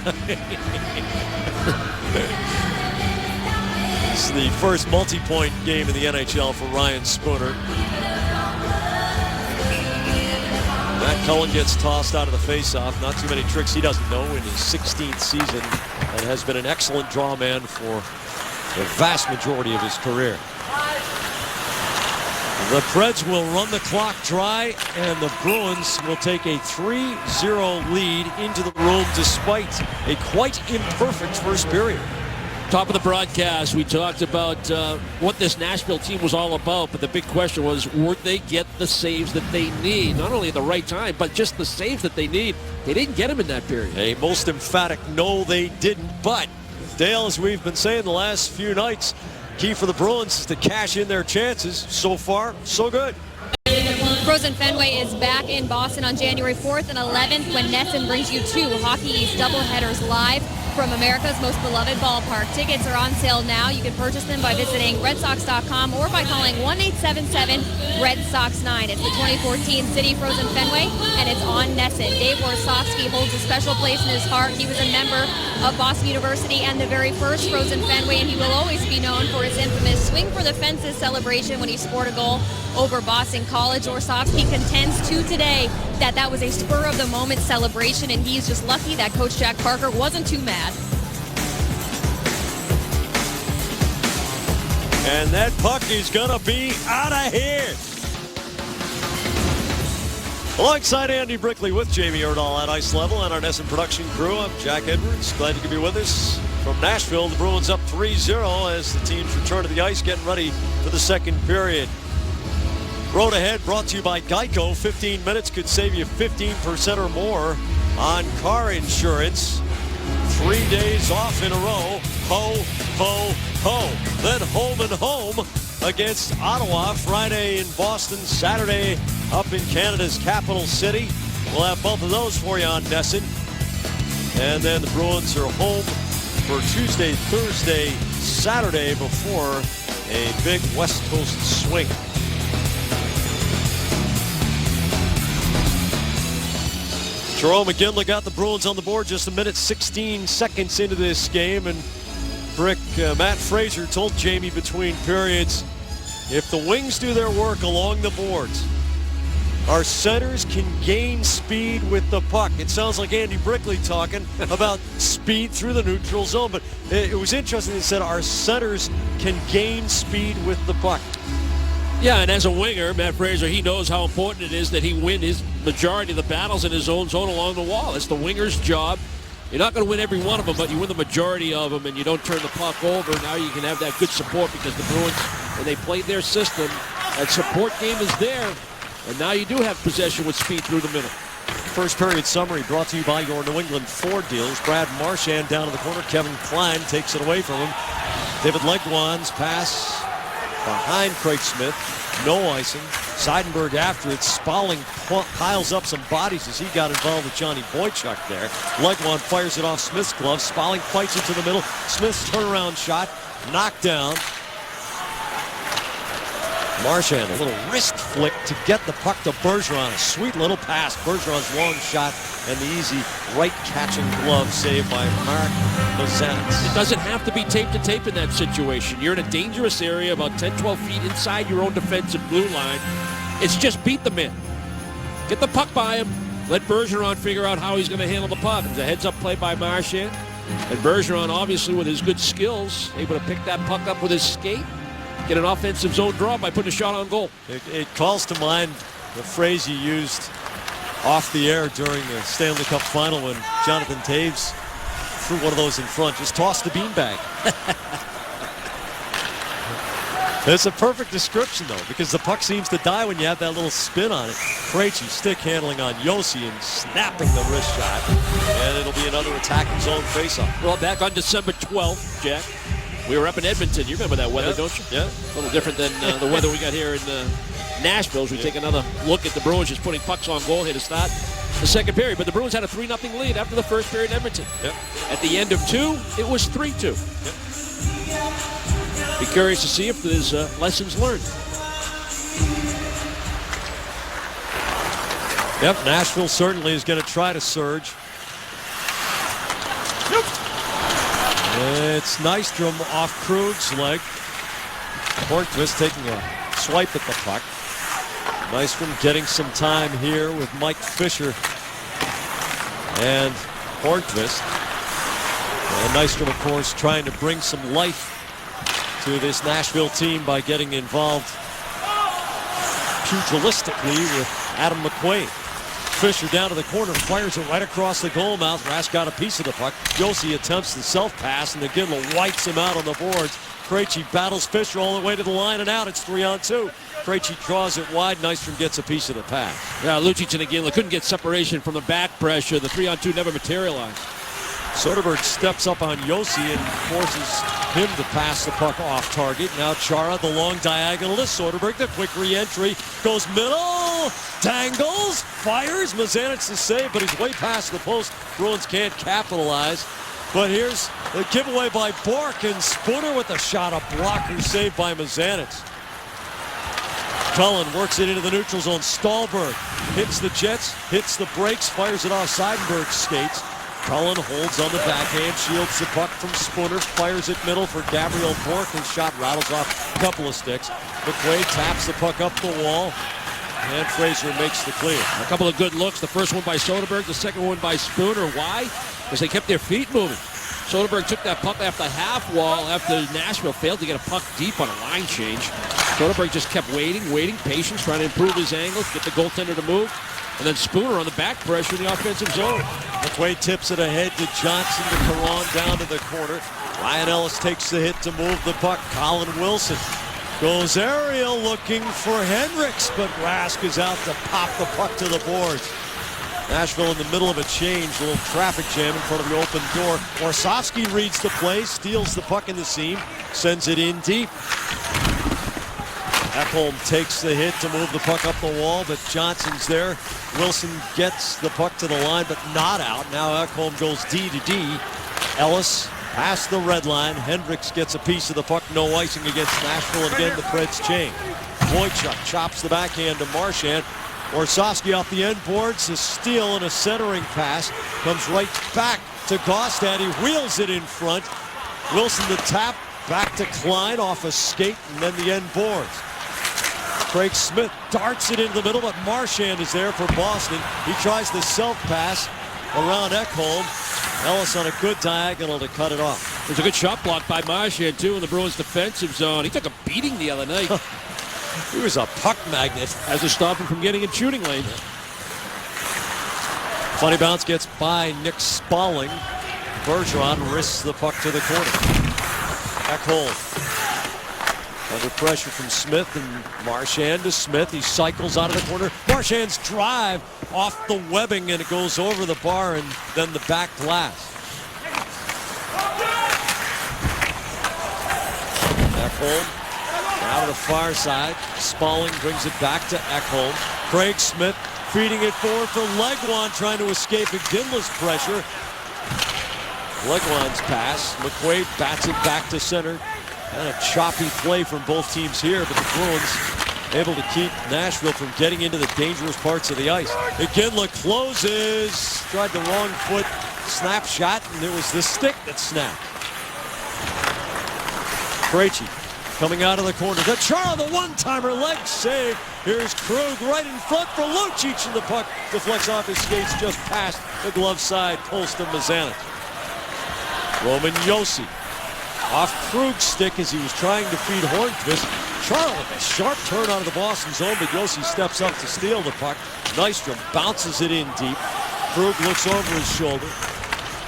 It's the first multi-point game in the NHL for Ryan Spooner. Matt Cullen gets tossed out of the face-off. Not too many tricks he doesn't know in his 16th season, and has been an excellent draw man for the vast majority of his career. The Preds will run the clock dry, and the Bruins will take a 3-0 lead into the room despite a quite imperfect first period. Top of the broadcast, we talked about what this Nashville team was all about, but the big question was, would they get the saves that they need? Not only at the right time, but just the saves that they need. They didn't get them in that period. A most emphatic no, they didn't. But, Dale, as we've been saying the last few nights, key for the Bruins is to cash in their chances. So far, so good. Frozen Fenway is back in Boston on January 4th and 11th when NESN brings you 2 Hockey East doubleheaders live from America's most beloved ballpark. Tickets are on sale now. You can purchase them by visiting redsox.com or by calling 1-877-RED-SOX-9. It's the 2014 City Frozen Fenway, and it's on NESN. Dave Warsofsky holds a special place in his heart. He was a member of Boston University and the very first Frozen Fenway, and he will always be known for his infamous swing for the fences celebration when he scored a goal over Boston College. Warsofsky contends to today that was a spur-of-the-moment celebration, and he's just lucky that Coach Jack Parker wasn't too mad. And that puck is going to be out of here. Alongside Andy Brickley with Jamie Erdahl at Ice Level and our NESN production crew, I'm Jack Edwards. Glad you could be with us. From Nashville, the Bruins up 3-0 as the teams return to the ice, getting ready for the second period. Road Ahead brought to you by Geico. 15 minutes could save you 15% or more on car insurance. 3 days off in a row. Ho, ho, ho. Then home and home against Ottawa. Friday in Boston. Saturday up in Canada's capital city. We'll have both of those for you on NESN. And then the Bruins are home for Tuesday, Thursday, Saturday before a big West Coast swing. Jerome McGinley got the Bruins on the board just 1:16 into this game, and Matt Fraser told Jamie between periods, if the Wings do their work along the boards, Our centers can gain speed with the puck. It sounds like Andy Brickley talking about speed through the neutral zone, but it was interesting. He said our centers can gain speed with the puck. Yeah, and as a winger, Matt Fraser, he knows how important it is that he win his majority of the battles in his own zone along the wall. It's the winger's job. You're not going to win every one of them, but you win the majority of them, and you don't turn the puck over. Now you can have that good support because the Bruins, when they played their system, that support game is there, and now you do have possession with speed through the middle. First period summary brought to you by your New England Ford dealers. Brad Marchand down in the corner. Kevin Klein takes it away from him. David Legwand's pass behind Craig Smith. No icing. Seidenberg after it. Spalling piles up some bodies as he got involved with Johnny Boychuk there. Legwand fires it off Smith's glove. Spalling fights it to the middle. Smith's turnaround shot knocked down. Marchand, a little wrist flick to get the puck to Bergeron. A sweet little pass. Bergeron's long shot and the easy right catching glove saved by Mark Mazanets. It doesn't have to be tape to tape in that situation. You're in a dangerous area about 10, 12 feet inside your own defensive blue line. It's just beat the man. Get the puck by him. Let Bergeron figure out how he's going to handle the puck. It's a heads-up play by Marchand. And Bergeron, obviously, with his good skills, able to pick that puck up with his skate. Get an offensive zone draw by putting a shot on goal. It calls to mind the phrase you used off the air during the Stanley Cup final when Jonathan Taves threw one of those in front. Just toss the beanbag. It's a perfect description, though, because the puck seems to die when you have that little spin on it. Krejci stick handling on Josi and snapping the wrist shot. And it'll be another attacking zone faceoff. Well, back on December 12th, Jack, we were up in Edmonton. You remember that weather, don't you? Yeah. A little different than the weather we got here in Nashville as we take another look at the Bruins just putting pucks on goal here to start the second period. But the Bruins had a 3-0 lead after the first period in Edmonton. Yep. At the end of two, it was 3-2. Be curious to see if there's lessons learned. Yep, Nashville certainly is going to try to surge. It's Nystrom off Krug's leg. Hornqvist taking a swipe at the puck. Nystrom getting some time here with Mike Fisher and Hornqvist. And Nystrom, of course, trying to bring some life to this Nashville team by getting involved pugilistically with Adam McQuaid. Fisher down to the corner, fires it right across the goal mouth. Rask got a piece of the puck. Josi attempts the self-pass, and Iginla wipes him out on the boards. Krejci battles Fisher all the way to the line and out. It's 3-on-2. Krejci draws it wide. Nystrom gets a piece of the pass. Yeah, Lucic and Iginla couldn't get separation from the back pressure. The 3-on-2 never materialized. Soderberg steps up on Josi and forces him to pass the puck off target. Now Chara, the long diagonal to Soderberg. The quick re-entry goes middle, tangles, fires. Mazanec to save, but he's way past the post. Bruins can't capitalize. But here's the giveaway by Bork, and Spooner with a shot, a blocker saved by Mazanec. Cullen works it into the neutral zone. Stahlberg hits the Jets, hits the brakes, fires it off Seidenberg's skates. Cullen holds on the backhand, shields the puck from Spooner, fires it middle for Gabriel Bork, and shot rattles off a couple of sticks. McQuaid taps the puck up the wall, and Fraser makes the clear. A couple of good looks. The first one by Soderberg, the second one by Spooner. Why? Because they kept their feet moving. Soderberg took that puck off the half wall after Nashville failed to get a puck deep on a line change. Soderberg just kept waiting, patience, trying to improve his angles, get the goaltender to move. And then Spooner on the back pressure in the offensive zone. McQuaid tips it ahead to Johnson, to Caron down to the corner. Ryan Ellis takes the hit to move the puck. Colin Wilson goes aerial looking for Hendricks, but Rask is out to pop the puck to the boards. Nashville in the middle of a change, a little traffic jam in front of the open door. Warsofsky reads the play, steals the puck in the seam, sends it in deep. Ekholm takes the hit to move the puck up the wall, but Johnson's there. Wilson gets the puck to the line, but not out. Now Ekholm goes D to D. Ellis past the red line. Hendricks gets a piece of the puck. No icing against Nashville, and again the Preds change. Boychuk chops the backhand to Marchand. Warsofsky off the end boards, a steal and a centering pass. Comes right back to Gaustad. He wheels it in front. Wilson the tap, back to Klein off a skate, and then the end boards. Craig Smith darts it into the middle, but Marchand is there for Boston. He tries the self-pass around Ekholm. Ellis on a good diagonal to cut it off. There's a good shot block by Marchand, too, in the Bruins' defensive zone. He took a beating the other night. He was a puck magnet. As to stop him from getting in shooting lane. Funny bounce gets by Nick Spalling. Bergeron risks the puck to the corner. Ekholm under pressure from Smith, and Marchand to Smith. He cycles out of the corner. Marchand's drive off the webbing, and it goes over the bar and then the back glass. Ekholm out of the far side. Spalling brings it back to Ekholm. Craig Smith feeding it forward for Legwand, trying to escape McGinley's pressure. Legwand's pass. McQuaid bats it back to center. And a choppy play from both teams here, but the Bruins able to keep Nashville from getting into the dangerous parts of the ice. McGinley closes, tried the wrong foot snap shot, and it was the stick that snapped. Krejci coming out of the corner. The Chara, the one-timer, leg save. Here's Krug right in front for Lucic, and the puck deflects off his skates just past the glove side post of Mazanec. Roman Josi off Krug's stick as he was trying to feed Hornqvist. Chara with a sharp turn out of the Boston zone, but Josi steps up to steal the puck. Nystrom bounces it in deep. Krug looks over his shoulder,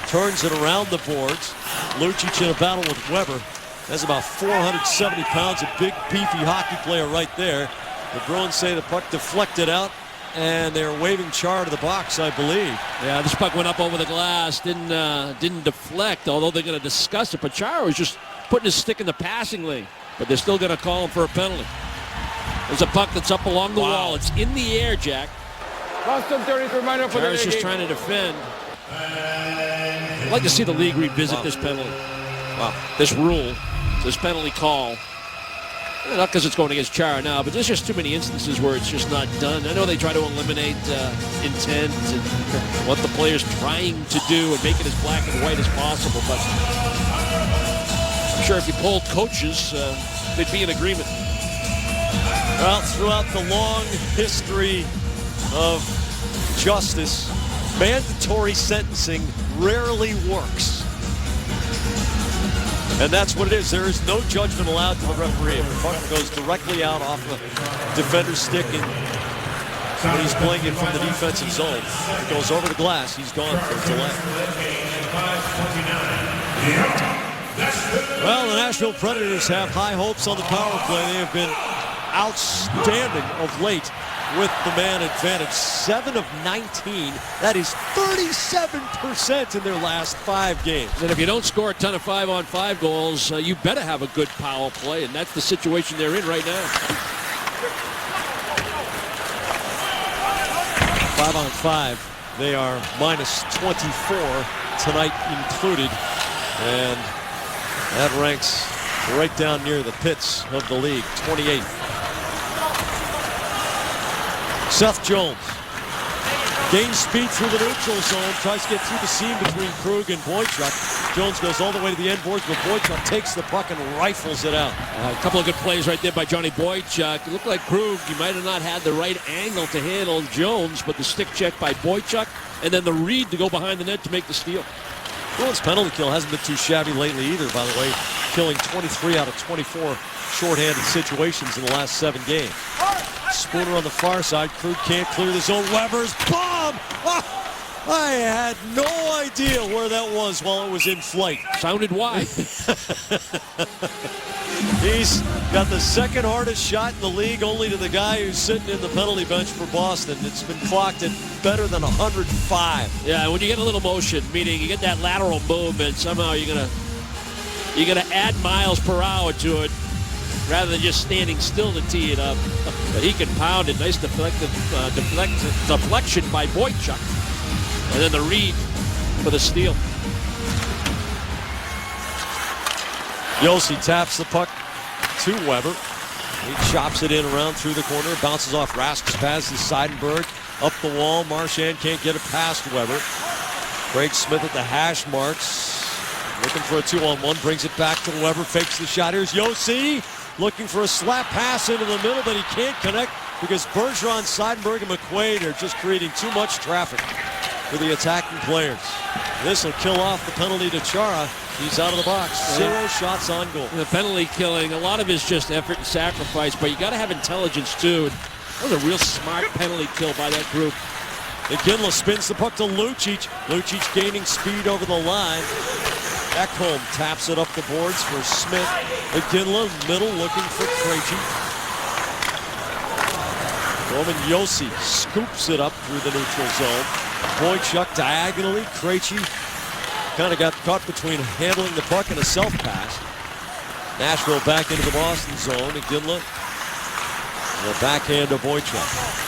turns it around the boards. Lucic in a battle with Weber. That's about 470 pounds, a big, beefy hockey player right there. The Bruins say the puck deflected out, and they're waving Chara to the box, I believe. Yeah, this puck went up over the glass, didn't deflect, although they're going to discuss it. But Chara was just putting his stick in the passing lane, but they're still going to call him for a penalty. There's a puck that's up along the wall. It's in the air, Jack. Custom 33 minor for Chara's just trying to defend. I'd like to see the league revisit this penalty. Wow. This rule, this penalty call. Not because it's going against Chara now, but there's just too many instances where it's just not done. I know they try to eliminate intent and what the player's trying to do and make it as black and white as possible, but I'm sure if you polled coaches, they'd be in agreement. Well, throughout the long history of justice, mandatory sentencing rarely works. And that's what it is. There is no judgment allowed to the referee. If the puck goes directly out off the defender's stick and when he's playing it from the defensive zone, if it goes over the glass, he's gone for a delay. Well, the Nashville Predators have high hopes on the power play. They have been outstanding of late with the man advantage. 7 of 19. That is 37% in their last 5 games. And if you don't score a ton of 5-on-5 goals, you better have a good power play, and that's the situation they're in right now. 5-on-5, they are minus 24 tonight included, and that ranks right down near the pits of the league, 28th. Seth Jones gains speed through the neutral zone, tries to get through the seam between Krug and Boychuk. Jones goes all the way to the end boards, but Boychuk takes the puck and rifles it out. A couple of good plays right there by Johnny Boychuk. It looked like Krug, he might have not had the right angle to handle Jones, but the stick check by Boychuk, and then the read to go behind the net to make the steal. Bruins penalty kill hasn't been too shabby lately either, by the way, killing 23 out of 24 shorthanded situations in the last 7 games. Spooner on the far side. Krug can't clear the zone. Weber's bomb! Oh, I had no idea where that was while it was in flight. Sounded wide. He's got the second hardest shot in the league, only to the guy who's sitting in the penalty bench for Boston. It's been clocked at better than 105. Yeah, when you get a little motion, meaning you get that lateral movement, somehow you're gonna add miles per hour to it, rather than just standing still to tee it up. But he can pound it. Nice deflection by Boychuk. And then the read for the steal. Josi taps the puck to Weber. He chops it in around through the corner. Bounces off Rask's pass to Seidenberg. Up the wall. Marchand can't get it past Weber. Craig Smith at the hash marks. Looking for a 2-on-1. Brings it back to Weber. Fakes the shot. Here's Josi. looking for a slap pass into the middle, but he can't connect because Bergeron, Seidenberg, and McQuaid are just creating too much traffic for the attacking players. This will kill off the penalty to Chara. He's out of the box. 0 shots on goal. The penalty killing, a lot of it is just effort and sacrifice, but you got to have intelligence too. And that was a real smart penalty kill by that group. Iginla spins the puck to Lucic. Lucic gaining speed over the line. Ekholm taps it up the boards for Smith. Iginla, middle, looking for Krejci. Roman Josi scoops it up through the neutral zone. Boychuk diagonally. Krejci kind of got caught between handling the puck and a self-pass. Nashville back into the Boston zone. Iginla, the backhand of Boychuk.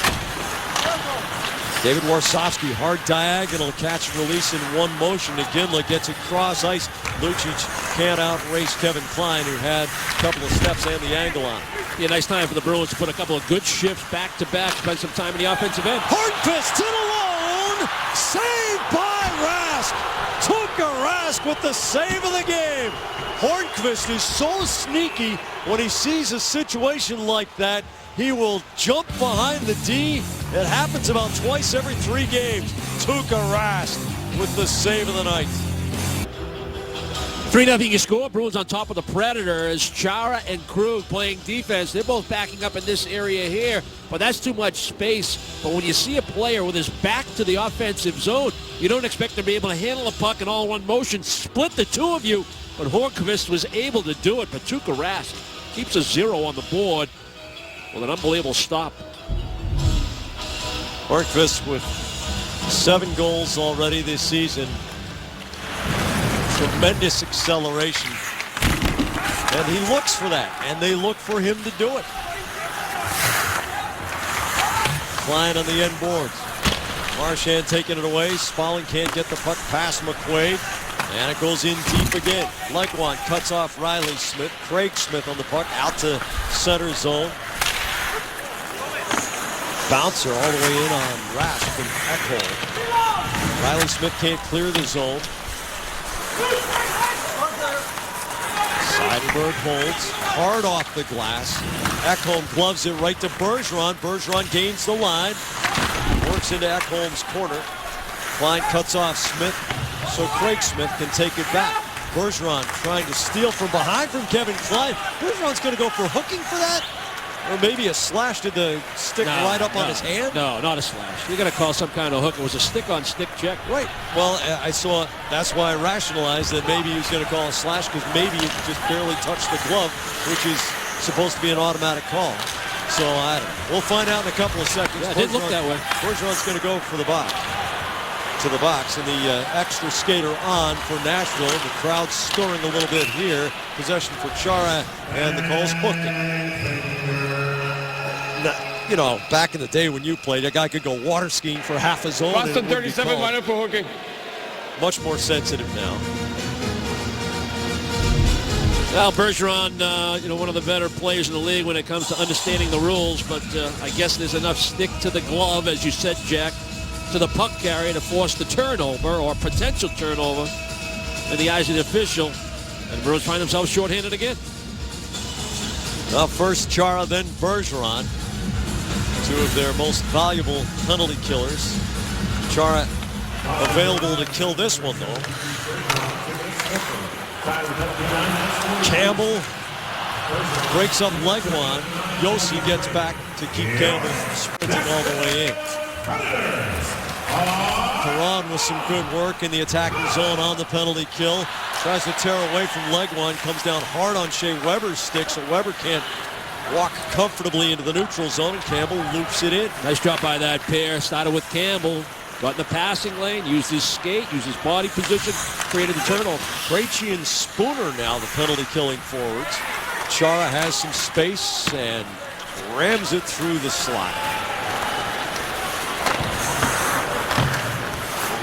David Warsofsky, hard diagonal, catch and release in one motion. Iginla gets it cross ice. Lucic can't outrace Kevin Klein, who had a couple of steps and the angle on. Yeah, nice time for the Bruins to put a couple of good shifts back to back, spend some time in the offensive end. Hornqvist in alone, saved by Rask. Tuukka Rask with the save of the game. Hornqvist is so sneaky when he sees a situation like that. He will jump behind the D. It happens about twice every 3 games. Tuukka Rask with the save of the night. 3-0 you score. Bruins on top of the Predators. Chara and Krug playing defense. They're both backing up in this area here, but that's too much space. But when you see a player with his back to the offensive zone, you don't expect to be able to handle a puck in all one motion, split the two of you. But Hornqvist was able to do it. But Tuukka Rask keeps a 0 on the board with an unbelievable stop. Hornqvist with 7 goals already this season. Tremendous acceleration. And he looks for that, and they look for him to do it. Klein on the end boards. Marchand taking it away. Spalling can't get the puck past McQuaid. And it goes in deep again. Legwand cuts off Riley Smith. Craig Smith on the puck out to center zone. Bouncer all the way in on Rask from Ekholm. Riley Smith can't clear the zone. Seidenberg holds hard off the glass. Ekholm gloves it right to Bergeron. Bergeron gains the line. Works into Ekholm's corner. Klein cuts off Smith so Craig Smith can take it back. Bergeron trying to steal from behind from Kevin Klein. Bergeron's going to go for hooking for that? Or maybe a slash. Did the stick right up on his hand? No, not a slash. You're going to call some kind of hook. It was a stick-on-stick check. Right. Well, I saw, that's why I rationalized that maybe he was going to call a slash because maybe it just barely touched the glove, which is supposed to be an automatic call. So I don't know. We'll find out in a couple of seconds. Yeah, it did look that way. Bergeron's going to go for the box. To the box, and the extra skater on for Nashville. The crowd stirring a little bit here. Possession for Chara, and the call's hooking. You know, back in the day when you played, a guy could go water skiing for half a zone. Boston 37 minor for hooking. Much more sensitive now. Well, Bergeron, one of the better players in the league when it comes to understanding the rules, but I guess there's enough stick to the glove, as you said, Jack, to the puck carrier to force the turnover or potential turnover in the eyes of the official. And the Bruins find themselves shorthanded again. Well, first Chara, then Bergeron. 2 of their most valuable penalty killers. Chara available to kill this one, though. Campbell breaks up Legwand. Josi gets back to keep Campbell sprinting all the way in. Perron with some good work in the attacking zone on the penalty kill. Tries to tear away from Legwand. Comes down hard on Shea Weber's stick, so Weber can't walk comfortably into the neutral zone, and Campbell loops it in. Nice job by that pair. Started with Campbell. Got in the passing lane, used his skate, used his body position, created the turnover. Krejci and Spooner now the penalty killing forwards. Chara has some space and rams it through the slot.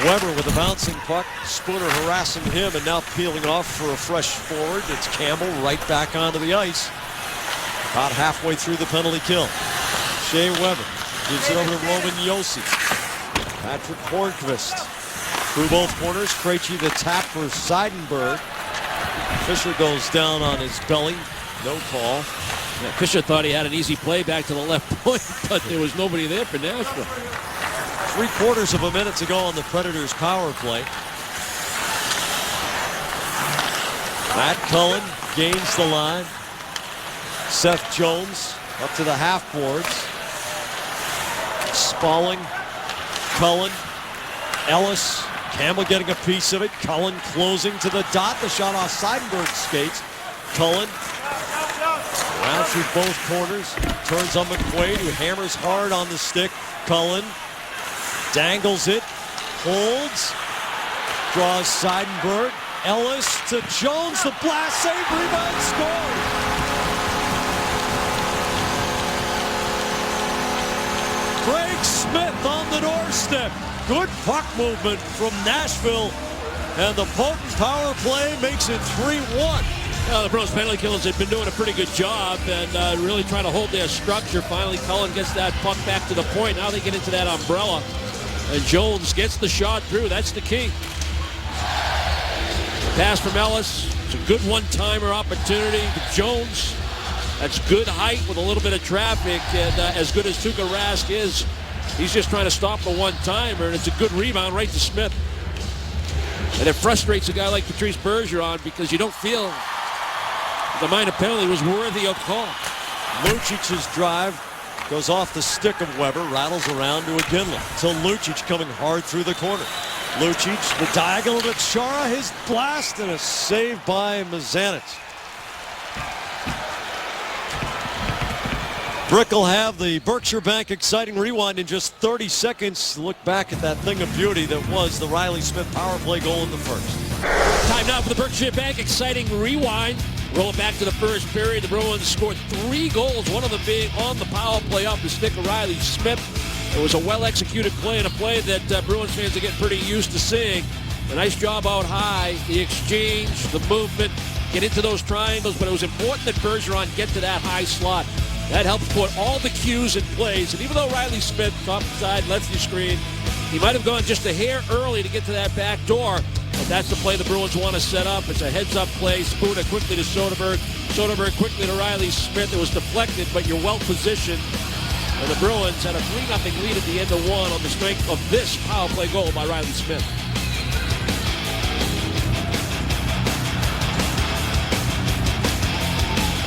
Weber with a bouncing puck. Spooner harassing him and now peeling off for a fresh forward. It's Campbell right back onto the ice. About halfway through the penalty kill. Shea Weber gives it over to Roman Josi. Patrick Hornqvist through both corners. Krejci the tap for Seidenberg. Fisher goes down on his belly. No call. Yeah, Fisher thought he had an easy play back to the left point, but there was nobody there for Nashville. 3/4 of a minute to go on the Predators' power play. Matt Cullen gains the line. Seth Jones up to the half boards. Spalling, Cullen, Ellis, Campbell getting a piece of it. Cullen closing to the dot. The shot off Seidenberg's skates. Cullen around through both corners. Turns on McQuaid, who hammers hard on the stick. Cullen dangles it, holds, draws Seidenberg. Ellis to Jones, the blast save, rebound, scores. Craig Smith on the doorstep. Good puck movement from Nashville, and the potent power play makes it 3-1. Well, the Bruins penalty killers have been doing a pretty good job and really trying to hold their structure. Finally, Cullen gets that puck back to the point. Now they get into that umbrella, and Jones gets the shot through. That's the key. Pass from Ellis. It's a good one-timer opportunity. Jones, that's good height with a little bit of traffic. And as good as Tuukka Rask is, he's just trying to stop the one-timer, and it's a good rebound right to Smith. And it frustrates a guy like Patrice Bergeron because you don't feel the minor penalty was worthy of call. Lucic's drive goes off the stick of Weber, rattles around to Iginla. Till Lucic coming hard through the corner. Lucic, the diagonal to Chara, his blast, and a save by Mazanec. Brick will have the Berkshire Bank exciting rewind in just 30 seconds. Look back at that thing of beauty that was the Riley Smith power play goal in the first. Time now for the Berkshire Bank exciting rewind. Roll it back to the first period. The Bruins scored 3 goals, one of them being on the power play off the stick of Riley Smith. It was a well-executed play and a play that Bruins fans are getting pretty used to seeing. A nice job out high, the exchange, the movement, get into those triangles, but it was important that Bergeron get to that high slot. That helps put all the cues in place. And even though Riley Smith, top side, lefty screen, he might have gone just a hair early to get to that back door. But that's the play the Bruins want to set up. It's a heads-up play. Spooner quickly to Soderberg. Soderberg quickly to Riley Smith. It was deflected, but you're well-positioned. And the Bruins had a 3-0 lead at the end of one on the strength of this power play goal by Riley Smith.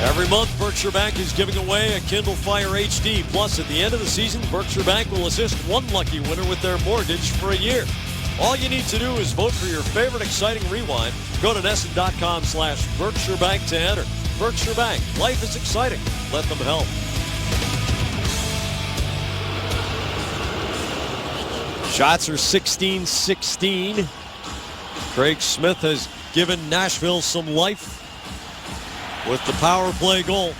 Every month, Berkshire Bank is giving away a Kindle Fire HD. Plus, at the end of the season, Berkshire Bank will assist one lucky winner with their mortgage for a year. All you need to do is vote for your favorite exciting rewind. Go to NESN.com/Berkshire Bank to enter. Berkshire Bank. Life is exciting. Let them help. Shots are 16-16. Craig Smith has given Nashville some life with the power play goal.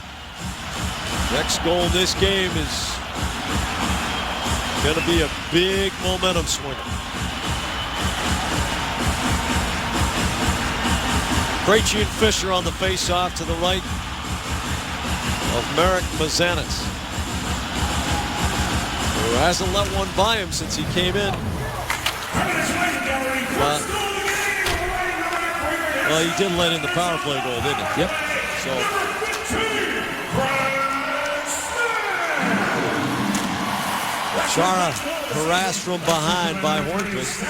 Next goal in this game is going to be a big momentum swinger. Krejci and Fisher on the face-off to the right of Marek Mazanec, who hasn't let one by him since he came in. But, well, he did let in the power play goal, didn't he? Yep. So, Chara harassed from behind by Hornqvist.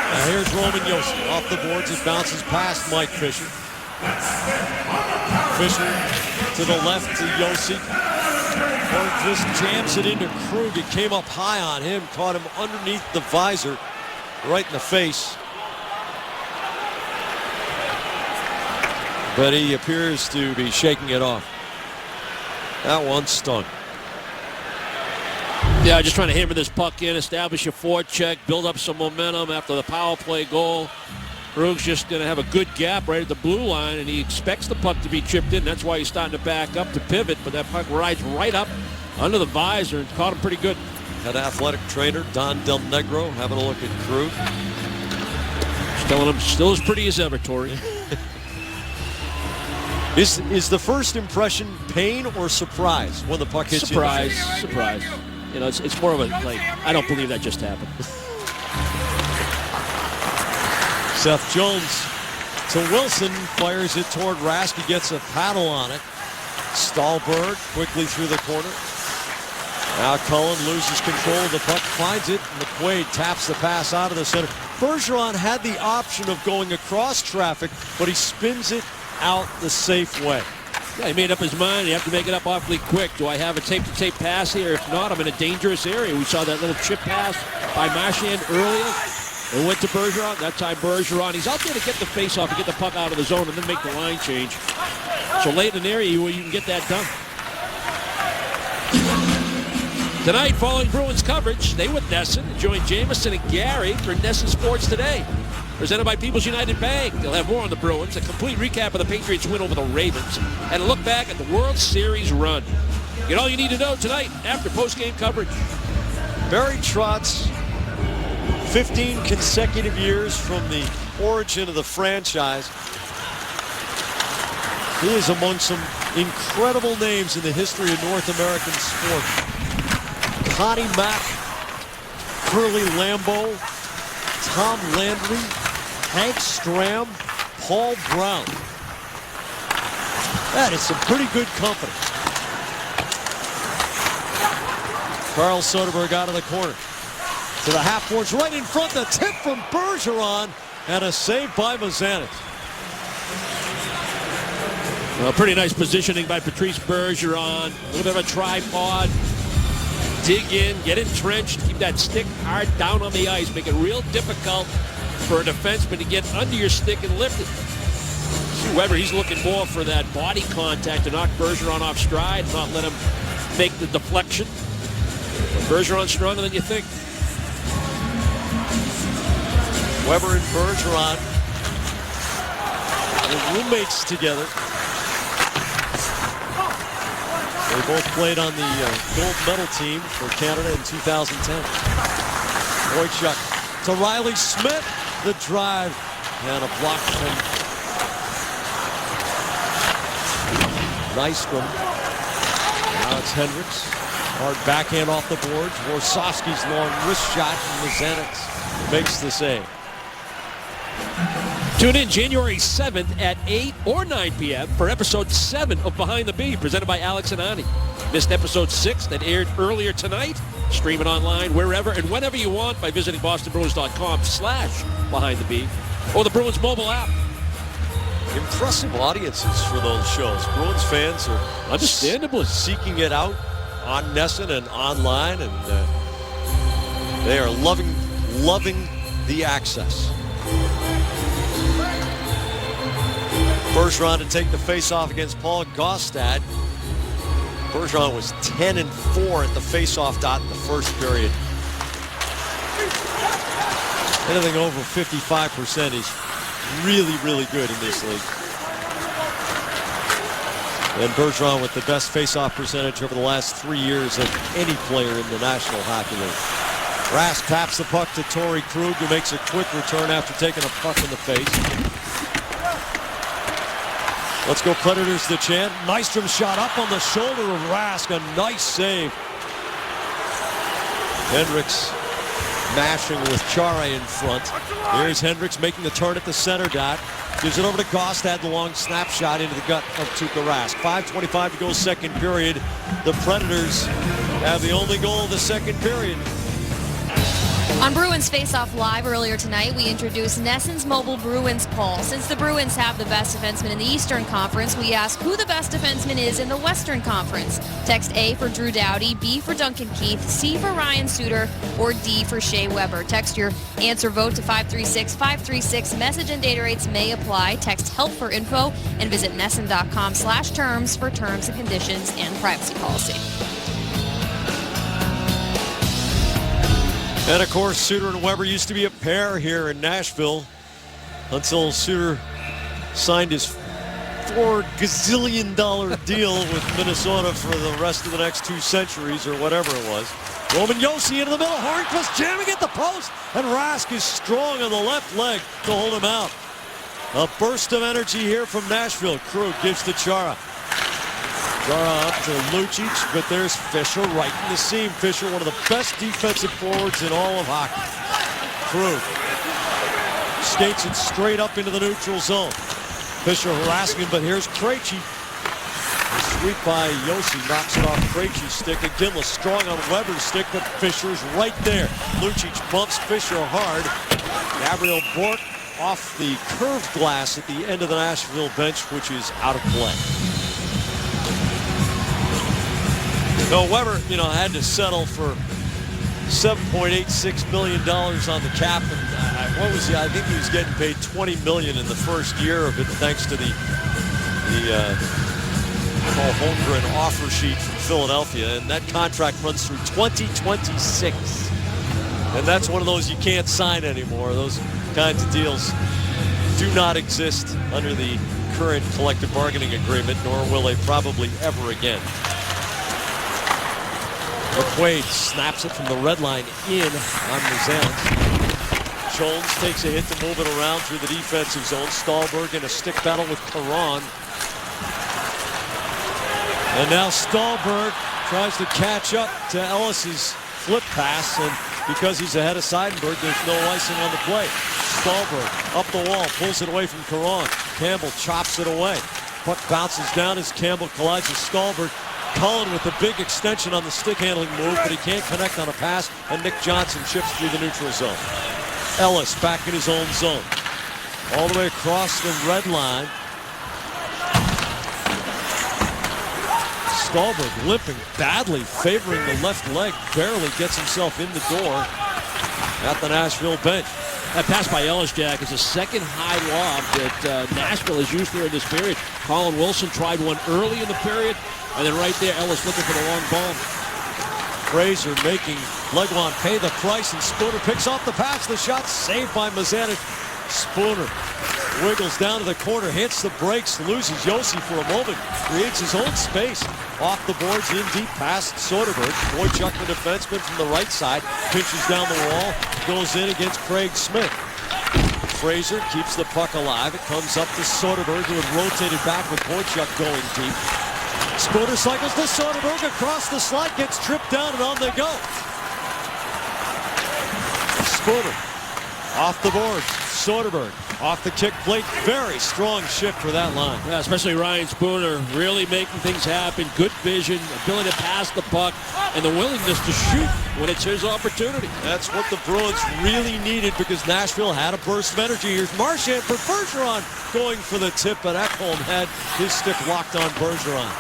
Now here's Roman Josi off the boards. It bounces past Mike Fisher. Fisher to the left to Josi. Hornqvist jams it into Krug. It came up high on him, caught him underneath the visor, right in the face. But he appears to be shaking it off. That one stung. Yeah, just trying to hammer this puck in, establish a forecheck, build up some momentum after the power play goal. Krug's just going to have a good gap right at the blue line, and he expects the puck to be chipped in. That's why he's starting to back up to pivot, but that puck rides right up under the visor and caught him pretty good. Head athletic trainer Don Del Negro having a look at Krug. Just telling him still as pretty as ever, Torrey. Is the first impression pain or surprise when the puck hits you? Surprise. You know, it's more of a, like, I don't believe that just happened. Seth Jones to Wilson, fires it toward Rask. He gets a paddle on it. Stahlberg quickly through the corner. Now Cullen loses control of the puck, finds it. McQuaid taps the pass out of the center. Bergeron had the option of going across traffic, but he spins it out the safe way. Yeah, he made up his mind. You have to make it up awfully quick. Do I have a tape-to-tape pass here? If not, I'm in a dangerous area. We saw that little chip pass by Marchand earlier. It went to Bergeron. That time Bergeron, he's out there to get the face-off and get the puck out of the zone and then make the line change. So late in an area where you can get that done. Tonight, following Bruins coverage, stay with NESN and join Jameson and Gary for NESN Sports Today. Presented by People's United Bank. They'll have more on the Bruins, a complete recap of the Patriots' win over the Ravens, and a look back at the World Series run. Get all you need to know tonight after post-game coverage. Barry Trotz, 15 consecutive years from the origin of the franchise. He is among some incredible names in the history of North American sport. Connie Mack, Curly Lambeau, Tom Landry, Hank Stram, Paul Brown. That is some pretty good company. Carl Soderberg out of the corner. To the half boards, right in front, the tip from Bergeron, and a save by Mazanec. Well, pretty nice positioning by Patrice Bergeron. A little bit of a tripod. Dig in, get entrenched, keep that stick hard down on the ice. Make it real difficult for a defenseman to get under your stick and lift it. See Weber, he's looking more for that body contact to knock Bergeron off stride, not let him make the deflection. But Bergeron's stronger than you think. Weber and Bergeron, they're roommates together. They both played on the gold medal team for Canada in 2010. Wojciech to Riley Smith. The drive and a block from Nystrom. Now it's Hendricks. Hard backhand off the boards. Warsawski's long wrist shot, and Mazanec makes the save. Tune in January 7th at 8 or 9 p.m. for episode 7 of Behind the B, presented by Alex and Ani. Missed episode 6 that aired earlier tonight? Stream it online wherever and whenever you want by visiting bostonbruins.com/behindtheb or the Bruins mobile app. Impressive audiences for those shows. Bruins fans are understandably seeking it out on NESN and online, and they are loving the access. Bergeron to take the face-off against Paul Gaustad. Bergeron was 10-4 at the face-off dot in the first period. Anything over 55% is really, really good in this league. And Bergeron with the best face-off percentage over the last 3 years of any player in the National Hockey League. Rask taps the puck to Torrey Krug, who makes a quick return after taking a puck in the face. Let's go Predators, the chant. Nystrom shot up on the shoulder of Rask. A nice save. Hendricks mashing with Chara in front. Here's Hendricks making the turn at the center dot. Gives it over to Gaustad, the long snapshot into the gut of Tuukka Rask. 5:25 to go second period. The Predators have the only goal of the second period. On Bruins Face Off Live earlier tonight, we introduced NESN's mobile Bruins poll. Since the Bruins have the best defenseman in the Eastern Conference, we ask who the best defenseman is in the Western Conference. Text A for Drew Doughty, B for Duncan Keith, C for Ryan Suter, or D for Shea Weber. Text your answer vote to 536-536. Message and data rates may apply. Text HELP for info and visit NESN.com/terms for terms and conditions and privacy policy. And of course, Suter and Weber used to be a pair here in Nashville until Suter signed his $4 gazillion deal with Minnesota for the rest of the next 2 centuries or whatever it was. Roman Josi into the middle, Hornqvist jamming at the post, and Rask is strong on the left leg to hold him out. A burst of energy here from Nashville. Krug gives to Chara. Chara up to Lucic, but there's Fisher right in the seam. Fisher, one of the best defensive forwards in all of hockey. Krug skates it straight up into the neutral zone. Fisher harassing him, but here's Krejci. The sweep by Yossi knocks it off Krejci's stick. Iginla strong on Weber's stick, but Fisher's right there. Lucic bumps Fisher hard. Gabriel Bourque off the curved glass at the end of the Nashville bench, which is out of play. No, Weber, had to settle for $7.86 million on the cap, and what was he? I think he was getting paid $20 million in the first year of it, thanks to the Paul Holmgren offer sheet from Philadelphia, and that contract runs through 2026, and that's one of those you can't sign anymore. Those kinds of deals do not exist under the current collective bargaining agreement, nor will they probably ever again. McQuaid snaps it from the red line in on Mazanec. Jones takes a hit to move it around through the defensive zone. Stahlberg in a stick battle with Caron. And now Stahlberg tries to catch up to Ellis's flip pass, and because he's ahead of Seidenberg, there's no icing on the play. Stahlberg up the wall, pulls it away from Caron. Campbell chops it away. Puck bounces down as Campbell collides with Stahlberg. Cullen with a big extension on the stick handling move, but he can't connect on a pass, and Nick Johnson chips through the neutral zone. Ellis back in his own zone. All the way across the red line. Stahlberg limping badly, favoring the left leg, barely gets himself in the door at the Nashville bench. That pass by Ellis, Jack, is a second high lob that Nashville has used there in this period. Colin Wilson tried one early in the period, and then right there, Ellis looking for the long bomb. Fraser making Legwand pay the price, and Spooner picks off the pass. The shot saved by Mazanec. Spooner wiggles down to the corner, hits the brakes, loses Yossi for a moment, creates his own space. Off the boards, in deep past Soderberg. Wojciech, the defenseman from the right side, pinches down the wall, goes in against Craig Smith. Fraser keeps the puck alive. It comes up to Soderberg, who had rotated back with Wojciech going deep. Spooner cycles to Soderberg across the slot, gets tripped down, and on they go. Spooner off the boards. Soderberg off the kick plate. Very strong shift for that line. Yeah, especially Ryan Spooner really making things happen. Good vision, ability to pass the puck, and the willingness to shoot when it's his opportunity. That's what the Bruins really needed, because Nashville had a burst of energy. Here's Marchand for Bergeron going for the tip, but Ekholm had his stick locked on Bergeron.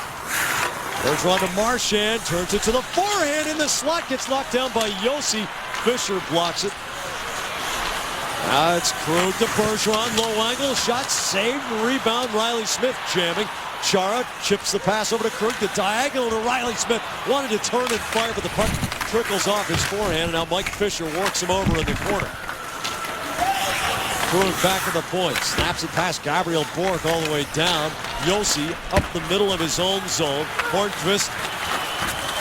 Bergeron to Marchand, turns it to the forehand in the slot, gets knocked down by Yossi. Fisher blocks it. Now it's Krug to Bergeron, low angle, shot saved, rebound, Riley Smith jamming. Chara chips the pass over to Krug, the diagonal to Riley Smith. Wanted to turn and fire, but the puck trickles off his forehand, and now Mike Fisher works him over in the corner. Krug back at the point, snaps it past Gabriel Bourque all the way down. Yossi up the middle of his own zone. Hornqvist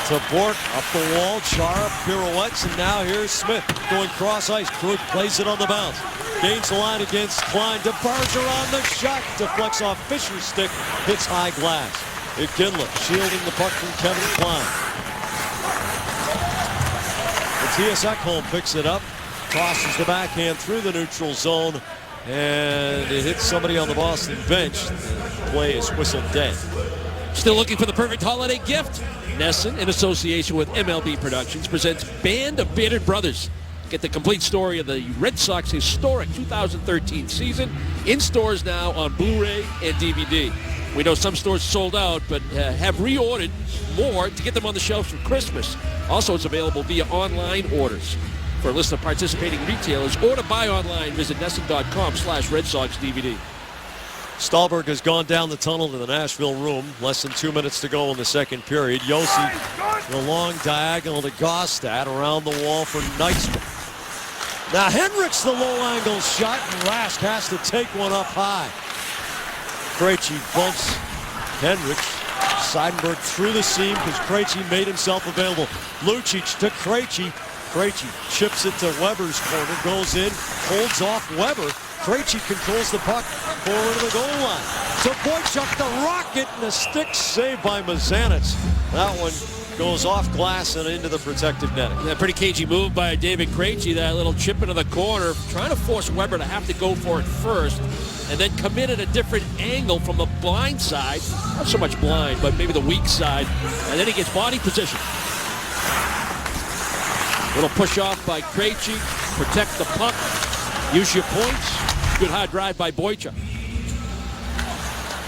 to Bourque, up the wall, Chara pirouettes, and now here's Smith going cross ice. Krug plays it on the bounce. Gains the line against Klein to Bergeron. The shot deflects off Fisher's stick, hits high glass. Iginla shielding the puck from Kevin Klein. Mattias Ekholm picks it up, crosses the backhand through the neutral zone, and it hits somebody on the Boston bench. The play is whistled dead. Still looking for the perfect holiday gift? NESN, in association with MLB Productions, presents Band of Bearded Brothers. Get the complete story of the Red Sox historic 2013 season in stores now on Blu-ray and DVD. We know some stores sold out, but have reordered more to get them on the shelves for Christmas. Also, it's available via online orders. For a list of participating retailers or to buy online, visit NESN.com/Red Sox DVD. Stahlberg has gone down the tunnel to the Nashville room. Less than 2 minutes to go in the second period. Yossi, the long diagonal to Gostad, around the wall for Knightsman. Now Hendricks, the low angle shot, and Rask has to take one up high. Krejci bumps Hendricks. Seidenberg through the seam because Krejci made himself available. Lucic to Krejci. Krejci chips it to Weber's corner, goes in, holds off Weber. Krejci controls the puck forward to the goal line. So Wojciech, the rocket, and a stick saved by Mazanec. That one goes off glass and into the protective netting. That pretty cagey move by David Krejci, that little chip into the corner, trying to force Weber to have to go for it first, and then come in at a different angle from the blind side. Not so much blind, but maybe the weak side. And then he gets body position. Little push off by Krejci. Protect the puck. Use your points. Good high drive by Boychuk.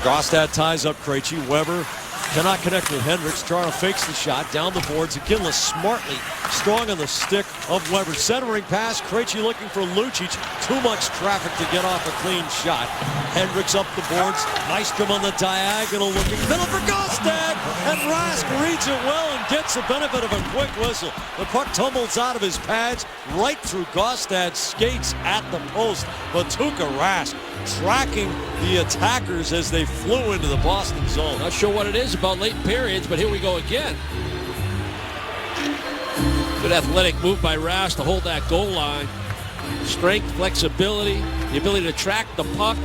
Gostad ties up Krejci. Weber cannot connect with Hendricks. Chara fakes the shot down the boards. Iginla smartly strong on the stick of Weber. Centering pass. Krejci looking for Lucic. Too much traffic to get off a clean shot. Hendricks up the boards. Nystrom on the diagonal looking. Middle for Gostad. And Rask reads it well and gets the benefit of a quick whistle. The puck tumbles out of his pads right through Gostad's skates at the post. But Tuukka Rask tracking the attackers as they flew into the Boston zone. Not sure what it is about late periods, but here we go again. Good athletic move by Rask to hold that goal line. Strength, flexibility, the ability to track the puck.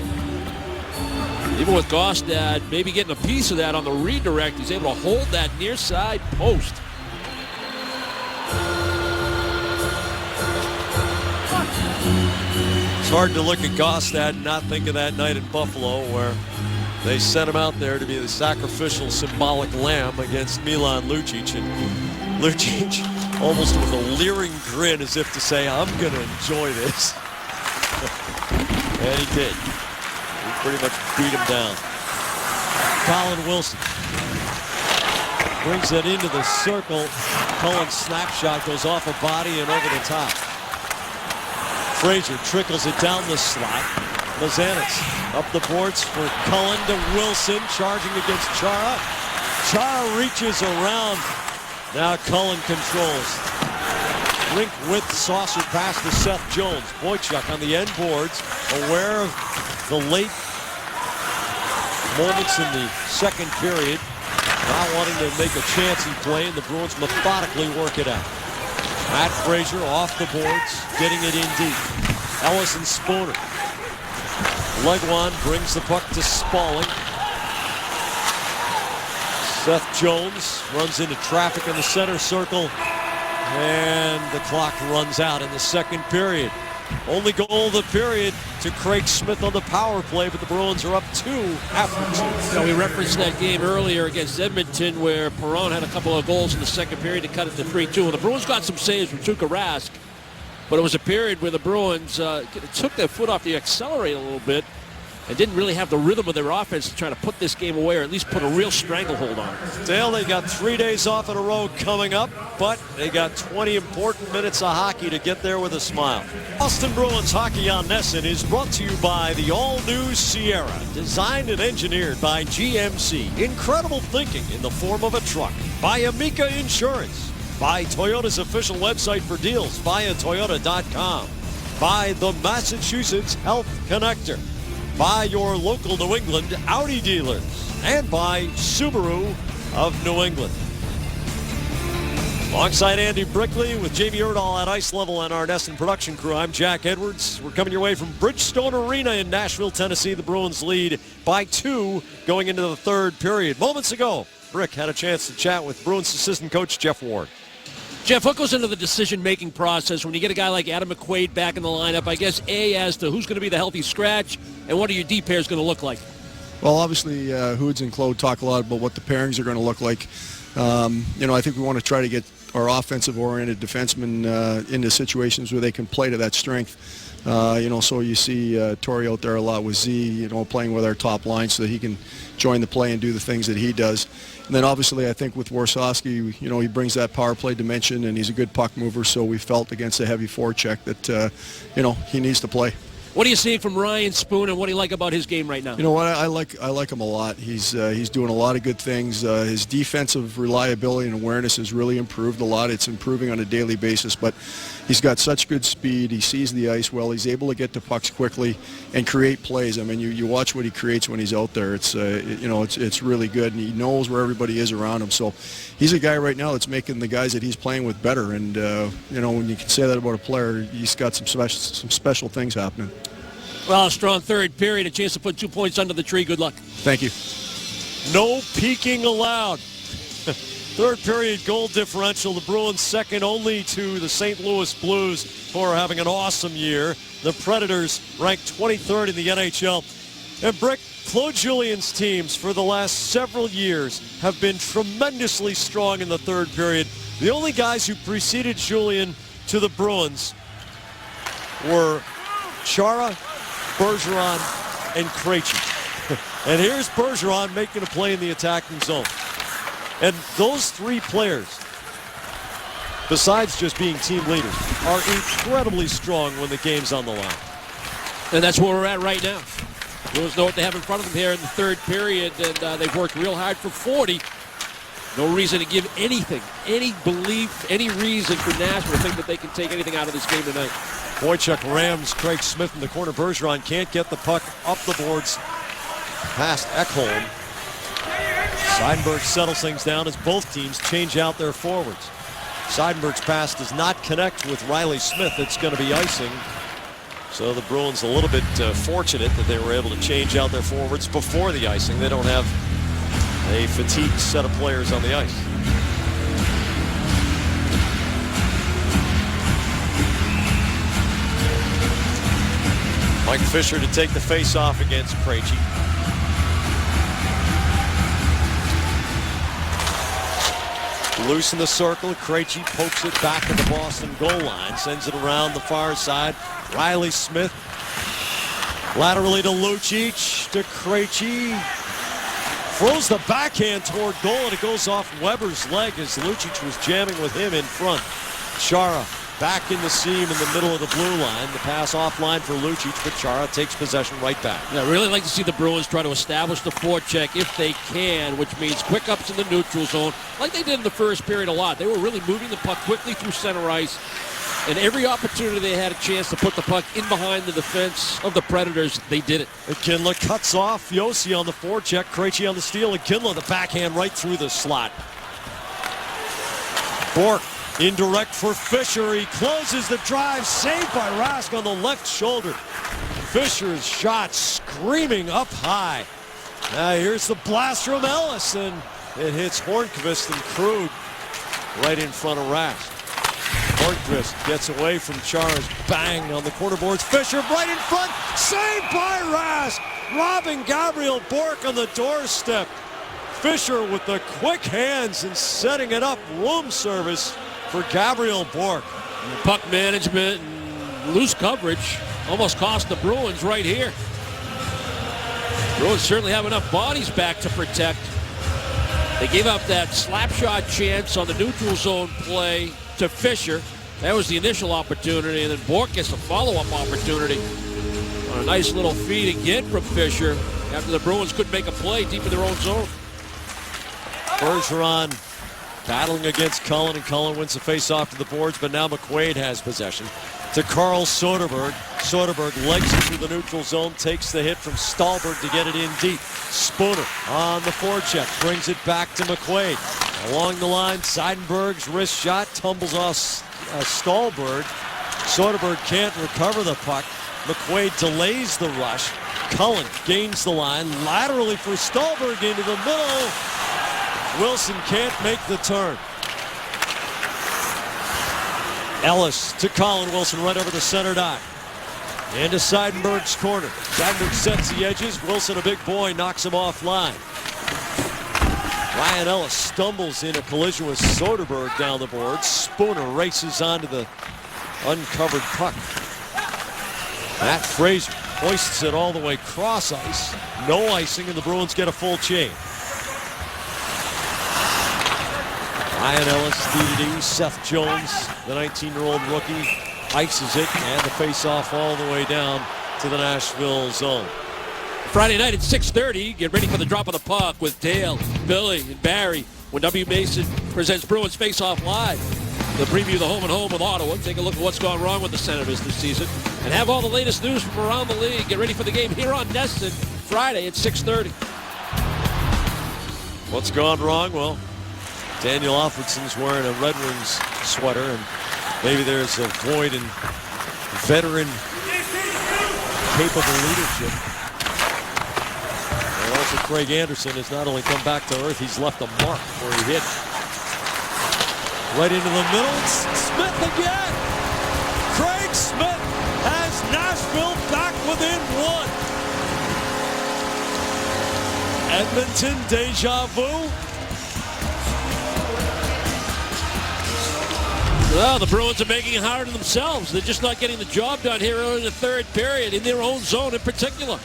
Even with Gostad maybe getting a piece of that on the redirect, he's able to hold that near side post. It's hard to look at Gostad and not think of that night in Buffalo where they sent him out there to be the sacrificial symbolic lamb against Milan Lucic. And Lucic almost with a leering grin as if to say, I'm going to enjoy this. And he did. He pretty much beat him down. Colin Wilson brings it into the circle. Cullen's snapshot goes off a body and over the top. Frazier trickles it down the slot. Mazanec up the boards for Cullen to Wilson, charging against Chara. Chara reaches around. Now Cullen controls. Rink with saucer pass to Seth Jones. Boychuk on the end boards, aware of the late moments in the second period. Not wanting to make a chancy play, and the Bruins methodically work it out. Matt Frazier off the boards, getting it in deep. Ellis and Spooner. Legwand brings the puck to Spaulding. Seth Jones runs into traffic in the center circle, and the clock runs out in the second period. Only goal of the period to Craig Smith on the power play, but the Bruins are up 2 after 2. Now, we referenced that game earlier against Edmonton where Perron had a couple of goals in the second period to cut it to 3-2. And the Bruins got some saves from Tuukka Rask, but it was a period where the Bruins took their foot off the accelerator a little bit and didn't really have the rhythm of their offense to try to put this game away or at least put a real stranglehold on it. Dale, they got 3 days off in a row coming up, but they got 20 important minutes of hockey to get there with a smile. Boston Bruins Hockey on NESN is brought to you by the all-new Sierra, designed and engineered by GMC. Incredible thinking in the form of a truck. By Amica Insurance. By Toyota's official website for deals, buyatoyota.com. By the Massachusetts Health Connector. By your local New England Audi dealers, and by Subaru of New England. Alongside Andy Brickley with Jamie Erdahl at Ice Level and our NESN production crew, I'm Jack Edwards. We're coming your way from Bridgestone Arena in Nashville, Tennessee. The Bruins lead by 2 going into the third period. Moments ago, Brick had a chance to chat with Bruins assistant coach Jeff Ward. Jeff, what goes into the decision-making process when you get a guy like Adam McQuaid back in the lineup? I guess, A, as to who's going to be the healthy scratch, and what are your D pairs going to look like? Well, obviously, Hoods and Claude talk a lot about what the pairings are going to look like. I think we want to try to get our offensive-oriented defensemen into situations where they can play to that strength. So you see Torrey out there a lot with Z, playing with our top line so that he can join the play and do the things that he does. And then obviously I think with Warsawski, he brings that power play dimension and he's a good puck mover, so we felt against a heavy forecheck that, he needs to play. What are you seeing from Ryan Spoon, and what do you like about his game right now? You know what? I like him a lot. He's doing a lot of good things. His defensive reliability and awareness has really improved a lot. It's improving on a daily basis, but he's got such good speed. He sees the ice well. He's able to get to pucks quickly and create plays. I mean, you watch what he creates when he's out there. It's it's really good, and he knows where everybody is around him. So he's a guy right now that's making the guys that he's playing with better. And when you can say that about a player, he's got some special things happening. Well, a strong third period, a chance to put 2 points under the tree. Good luck. Thank you. No peeking allowed. Third period goal differential. The Bruins second only to the St. Louis Blues, who are having an awesome year. The Predators ranked 23rd in the NHL. And Brick, Claude Julien's teams for the last several years have been tremendously strong in the third period. The only guys who preceded Julien to the Bruins were Chara, Bergeron, and Krejci. And here's Bergeron making a play in the attacking zone. And those three players, besides just being team leaders, are incredibly strong when the game's on the line. And that's where we're at right now. Bruins know what they have in front of them here in the third period, and they've worked real hard for 40. No reason to give anything, any belief, any reason for Nashville to think that they can take anything out of this game tonight. Boychuk rams Craig Smith in the corner. Bergeron can't get the puck up the boards past Ekholm. Seidenberg settles things down as both teams change out their forwards. Seidenberg's pass does not connect with Riley Smith. It's going to be icing. So the Bruins a little bit fortunate that they were able to change out their forwards before the icing. They don't have a fatigued set of players on the ice. Mike Fisher to take the face-off against Krejci. Loose in the circle. Krejci pokes it back at the Boston goal line. Sends it around the far side. Riley Smith. Laterally to Lucic. To Krejci. Throws the backhand toward goal, and it goes off Weber's leg as Lucic was jamming with him in front. Chara back in the seam in the middle of the blue line. The pass offline for Lucic, but Chara takes possession right back. Yeah, I really like to see the Bruins try to establish the forecheck if they can, which means quick ups in the neutral zone, like they did in the first period a lot. They were really moving the puck quickly through center ice, and every opportunity they had a chance to put the puck in behind the defense of the Predators, they did it. Iginla cuts off Yossi on the forecheck. Krejci on the steal. Iginla, the backhand right through the slot. Bourque indirect for Fisher. He closes the drive. Saved by Rask on the left shoulder. Fisher's shot screaming up high. Now here's the blast from Ellis, and it hits Hornqvist and Krug right in front of Rask. Hornqvist gets away from Chara's bang on the corner boards. Fisher right in front. Saved by Rask. Robbing Gabriel Bourque on the doorstep. Fisher with the quick hands and setting it up. Room service for Gabriel Bourque. Puck management and loose coverage almost cost the Bruins right here. Bruins certainly have enough bodies back to protect. They gave up that slap shot chance on the neutral zone play to Fisher. That was the initial opportunity, and then Bourque gets a follow-up opportunity on a nice little feed again from Fisher after the Bruins couldn't make a play deep in their own zone. Bergeron battling against Cullen, and Cullen wins the face-off to the boards, but now McQuaid has possession. To Carl Soderberg. Soderberg legs it through the neutral zone, takes the hit from Stahlberg to get it in deep. Spooner on the forecheck, brings it back to McQuaid. Along the line, Seidenberg's wrist shot tumbles off Stahlberg. Soderberg can't recover the puck. McQuaid delays the rush. Cullen gains the line, laterally for Stahlberg into the middle. Wilson can't make the turn. Ellis to Colin Wilson right over the center dot. Into Seidenberg's corner. Seidenberg sets the edges. Wilson, a big boy, knocks him offline. Ryan Ellis stumbles in a collision with Soderberg down the board. Spooner races onto the uncovered puck. Matt Fraser hoists it all the way cross ice. No icing, and the Bruins get a full change. Ryan Ellis, DDD, Seth Jones, the 19-year-old rookie, ices it, and the face-off all the way down to the Nashville zone. Friday night at 6:30, get ready for the drop of the puck with Dale, Billy, and Barry when W. Mason presents Bruins Face-Off Live. They'll preview the home and home with Ottawa, take a look at what's gone wrong with the Senators this season, and have all the latest news from around the league. Get ready for the game here on NESN, Friday at 6:30. What's gone wrong? Well, Daniel Alfredsson's wearing a Red Wings sweater, and maybe there's a void in veteran capable leadership. And also Craig Anderson has not only come back to earth, he's left a mark where he hit Right into the middle. Smith again. Craig Smith has Nashville back within one. Edmonton deja vu. Well, the Bruins are making it hard on themselves. They're just not getting the job done here early in the third period, in their own zone in particular.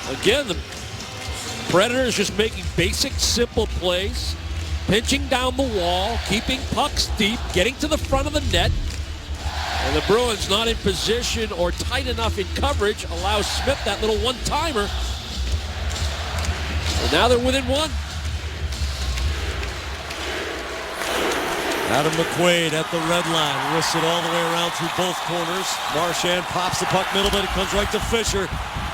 Again, the Predators just making basic, simple plays, pinching down the wall, keeping pucks deep, getting to the front of the net. And the Bruins not in position or tight enough in coverage allows Smith that little one-timer. And now they're within one. Adam McQuaid at the red line. Wrists it all the way around through both corners. Marchand pops the puck middle, but it comes right to Fisher.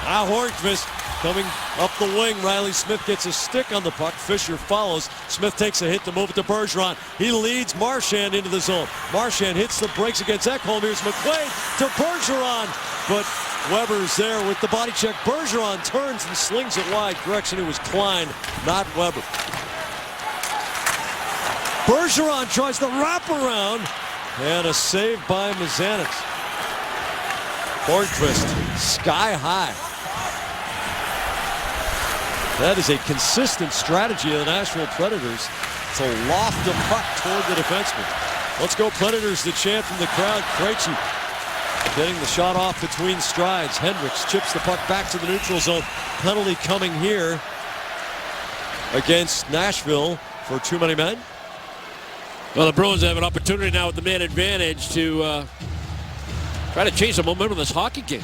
Now Hornqvist coming up the wing. Riley Smith gets a stick on the puck. Fisher follows. Smith takes a hit to move it to Bergeron. He leads Marchand into the zone. Marchand hits the brakes against Ekholm. Here's McQuaid to Bergeron. But Weber's there with the body check. Bergeron turns and slings it wide. Correction, it was Klein, not Weber. Bergeron tries the wraparound, and a save by Mazanec. Hornqvist, sky high. That is a consistent strategy of the Nashville Predators to loft the puck toward the defenseman. Let's go Predators, the chant from the crowd. Krejci getting the shot off between strides. Hendricks chips the puck back to the neutral zone. Penalty coming here against Nashville for too many men. Well, the Bruins have an opportunity now with the man advantage to try to change the momentum of this hockey game.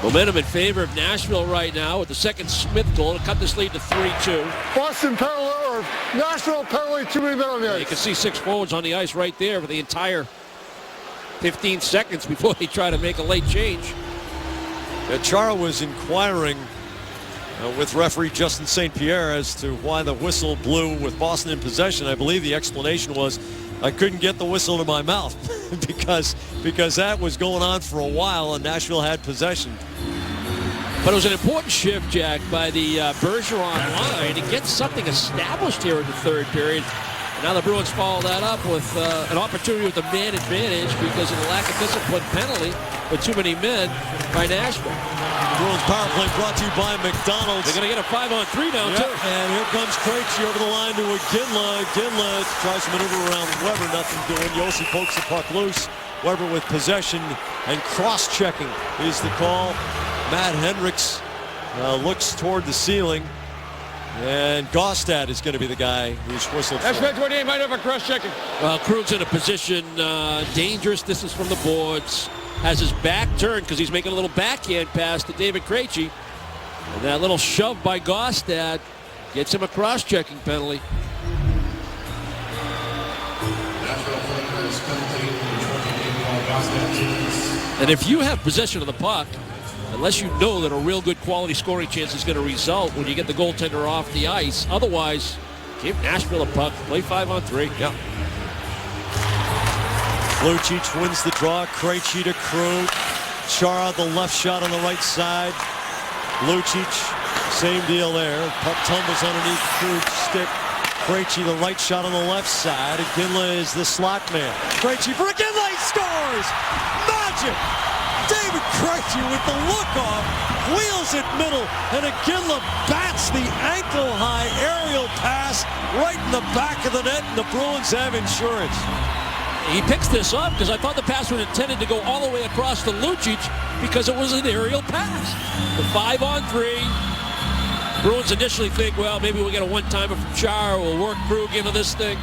Momentum in favor of Nashville right now with the second Smith goal to cut this lead to 3-2. Boston penalty or Nashville penalty, 2 minutes on the ice. You can see 6 forwards on the ice right there for the entire 15 seconds before they try to make a late change. Chara was inquiring with referee Justin St. Pierre as to why the whistle blew with Boston in possession. I believe the explanation was I couldn't get the whistle to my mouth because that was going on for a while and Nashville had possession. But it was an important shift, Jack, by the Bergeron line to get something established here in the third period. And now the Bruins follow that up with an opportunity with a man advantage because of the lack of discipline penalty with too many men by Nashville. Bruins power play brought to you by McDonald's. They're going to get a 5-on-3 now, too. And here comes Krejci over the line to Iginla. Iginla tries to maneuver around Weber. Nothing doing. Josi pokes the puck loose. Weber with possession and cross-checking is the call. Matt Hendricks looks toward the ceiling. And Gaustad is going to be the guy who's whistled for. That's 28 might have a cross-checking. Well, Krug's in a position, dangerous distance from the boards. Has his back turned because he's making a little backhand pass to David Krejci. And that little shove by Gaustad gets him a cross-checking penalty. And if you have possession of the puck, unless you know that a real good quality scoring chance is going to result when you get the goaltender off the ice, otherwise, give Nashville a puck, play 5-on-3. Yeah. Lucic wins the draw. Krejci to Krug. Chara the left shot on the right side. Lucic, same deal there. Puck tumbles underneath Krug's stick. Krejci the right shot on the left side. Iginla is the slot man. Krejci for Iginla, he scores! Magic! David Krejci with the look-off, wheels it middle, and Iginla bats the ankle-high aerial pass right in the back of the net, and the Bruins have insurance. He picks this up because I thought the pass was intended to go all the way across to Lucic because it was an aerial pass. The 5-on-3. Bruins initially think, well, maybe we'll get a one-timer from Char. We'll work Krug into this thing.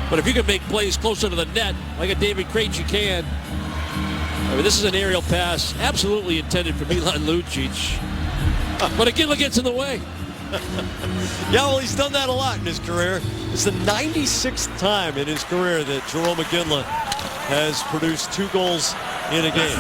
But if you can make plays closer to the net, like a David Krejci can, I mean, this is an aerial pass absolutely intended for Milan Lucic. But Iginla gets in the way. Yeah, well, he's done that a lot in his career. It's the 96th time in his career that Jarome Iginla has produced 2 goals in a game.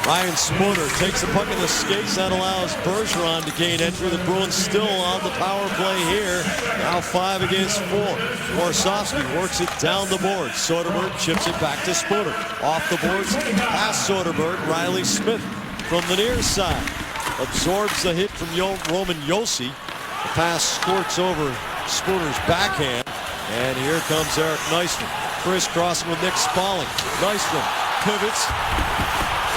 Ryan Smutter takes the puck in the skates. That allows Bergeron to gain entry. The Bruins still on the power play here. Now 5 against 4. Warsofsky works it down the boards. Soderberg chips it back to Smutter. Off the boards, past Soderberg. Riley Smith from the near side absorbs the hit from Roman Josi. The pass squirts over Spooner's backhand. And here comes Eric Nystrom. Crisscrossing with Nick Spaulding. Nystrom pivots.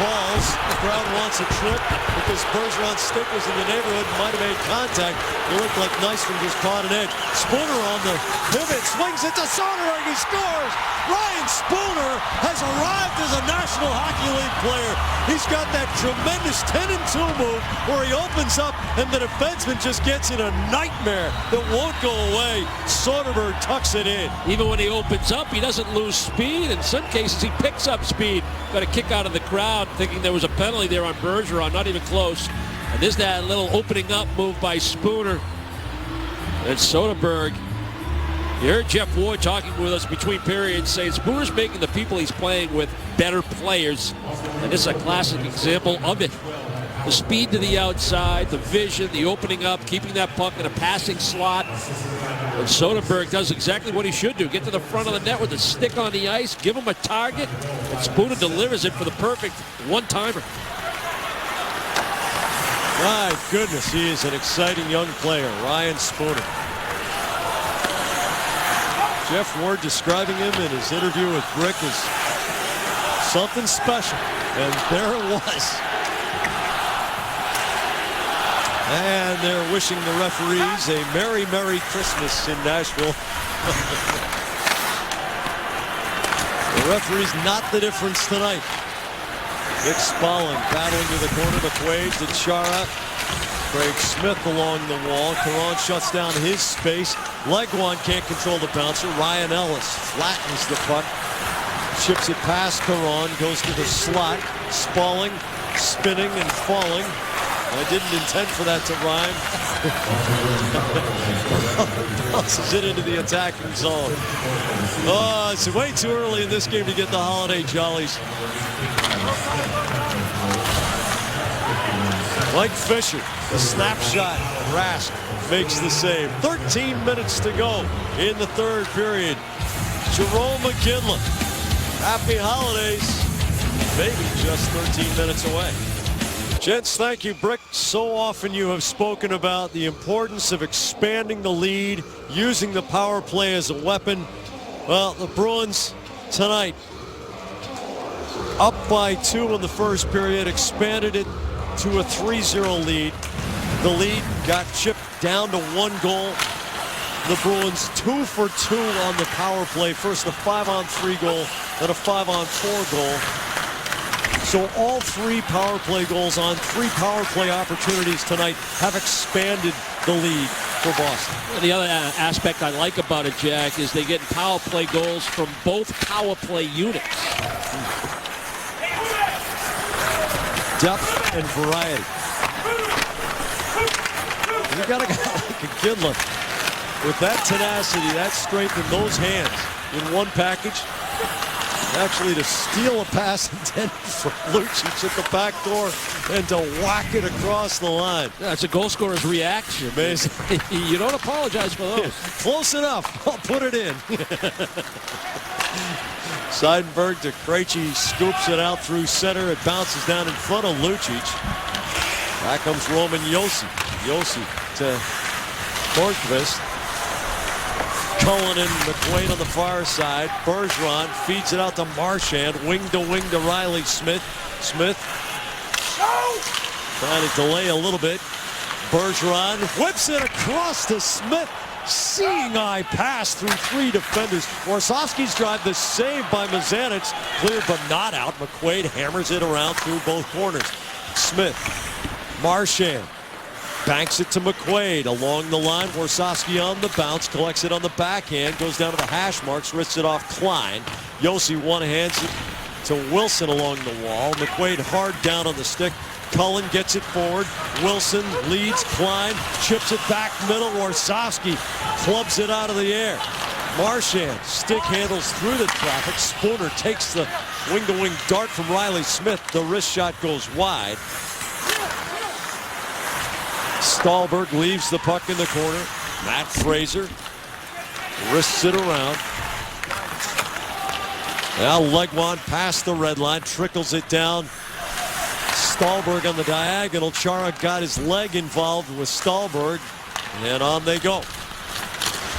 Falls. The crowd wants a trip because Bergeron's stick was in the neighborhood. Might have made contact. It looked like Nystrom just caught an edge. Spooner on the pivot. Swings it to Soderberg. He scores. Ryan Spooner has arrived as a National Hockey League player. He's got that tremendous 10-2 move where he opens up and the defenseman just gets in a nightmare that won't go away. Soderberg tucks it in. Even when he opens up, he doesn't lose speed. In some cases, he picks up speed. Got a kick out of the crowd thinking there was a penalty there on Bergeron. Not even close. And there's that little opening up move by Spooner. And Soderberg. You heard Jeff Ward talking with us between periods saying Spooner's making the people he's playing with better players. And this is a classic example of it. The speed to the outside, the vision, the opening up, keeping that puck in a passing slot. And Soderberg does exactly what he should do. Get to the front of the net with the stick on the ice, give him a target, and Spooner delivers it for the perfect one-timer. My goodness, he is an exciting young player, Ryan Spooner. Jeff Ward describing him in his interview with Brick as something special, and there it was. And they're wishing the referees a Merry, Merry Christmas in Nashville. The referees not the difference tonight. Nick Spaulding battling to the corner. McQuaid to Chara. Craig Smith along the wall. Caron shuts down his space. Legwand can't control the bouncer. Ryan Ellis flattens the puck. Chips it past Caron. Goes to the slot. Spaulding spinning and falling. I didn't intend for that to rhyme. Bounces it into the attacking zone. Oh, it's way too early in this game to get the holiday jollies. Mike Fisher, the snapshot. Rask makes the save. 13 minutes to go in the third period. Jerome McGinley. Happy holidays. Maybe just 13 minutes away. Gents, thank you, Brick. So often you have spoken about the importance of expanding the lead, using the power play as a weapon. Well, the Bruins tonight up by 2 in the first period, expanded it to a 3-0 lead. The lead got chipped down to 1 goal. The Bruins 2 for 2 on the power play. First a 5-on-3 goal, then a 5-on-4 goal. So all 3 power play goals on 3 power play opportunities tonight have expanded the lead for Boston. The other aspect I like about it, Jack, is they get power play goals from both power play units. Depth and variety. You got a guy like Ginla with that tenacity, that strength in those hands in one package. Actually, to steal a pass intended for Lucic at the back door and to whack it across the line. That's a goal scorer's reaction. Amazing. You don't apologize for those. Close enough. I'll put it in. Seidenberg to Krejci, scoops it out through center. It bounces down in front of Lucic. Back comes Roman Josi. Josi to Hornqvist. Cullen and McQuaid on the far side. Bergeron feeds it out to Marchand. Wing to Riley Smith. Smith trying to delay a little bit. Bergeron whips it across to Smith. Seeing eye pass through 3 defenders. Warsofsky's drive, the save by Mazanec. Cleared but not out. McQuaid hammers it around through both corners. Smith. Marchand. Banks it to McQuaid along the line. Warsofsky on the bounce, collects it on the backhand, goes down to the hash marks, wrists it off Klein. Josi one-hands it to Wilson along the wall. McQuaid hard down on the stick. Cullen gets it forward. Wilson leads Klein, chips it back middle. Warsofsky clubs it out of the air. Marchand stick handles through the traffic. Spooner takes the wing-to-wing dart from Riley Smith. The wrist shot goes wide. Stahlberg leaves the puck in the corner. Matt Fraser wrists it around. Now Legwand past the red line, trickles it down. Stahlberg on the diagonal. Chara got his leg involved with Stahlberg. And on they go.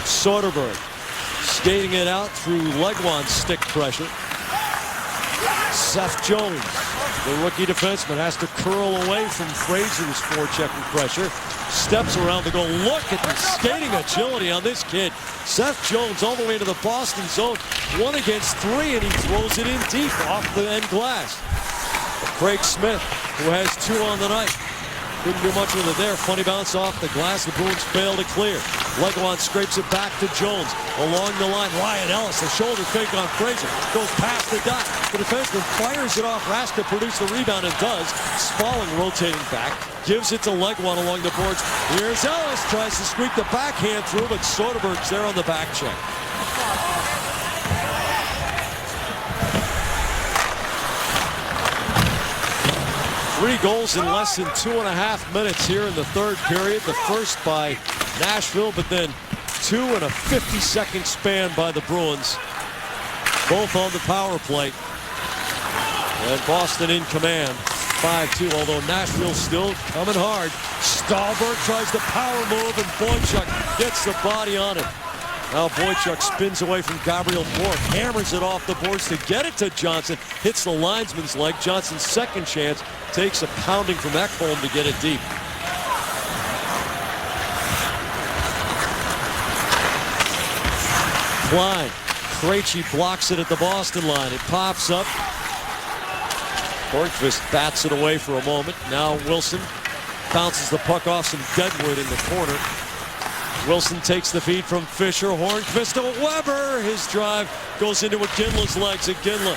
Soderberg skating it out through Legwand's stick pressure. Seth Jones, the rookie defenseman, has to curl away from Fraser's forechecking pressure. Steps around the goal. Look at the skating agility on this kid. Seth Jones all the way to the Boston zone. 1 against 3, and he throws it in deep off the end glass. Craig Smith, who has 2 on the night. Couldn't do much with it there. Funny bounce off the glass. The Bruins fail to clear. Legwand scrapes it back to Jones. Along the line, Ryan Ellis, a shoulder fake on Fraser. Goes past the dot. The defenseman fires it off. Rask to produce the rebound and does. Spalling rotating back. Gives it to Legwand along the boards. Here's Ellis. Tries to squeak the backhand through, but Soderberg's there on the back check. Three goals in less than 2.5 minutes here in the third period. The first by Nashville, but then 2 in a 50-second span by the Bruins. Both on the power play. And Boston in command. 5-2, although Nashville still coming hard. Stahlberg tries the power move, and Boychuk gets the body on it. Now Boychuk spins away from Gabriel Bourque, hammers it off the boards to get it to Johnson. Hits the linesman's leg. Johnson's second chance takes a pounding from Ekholm to get it deep. Klein. Krejci blocks it at the Boston line. It pops up. Hornqvist bats it away for a moment. Now Wilson bounces the puck off some deadwood in the corner. Wilson takes the feed from Fisher. Hornqvist to Weber. His drive goes into Iginla's legs. Iginla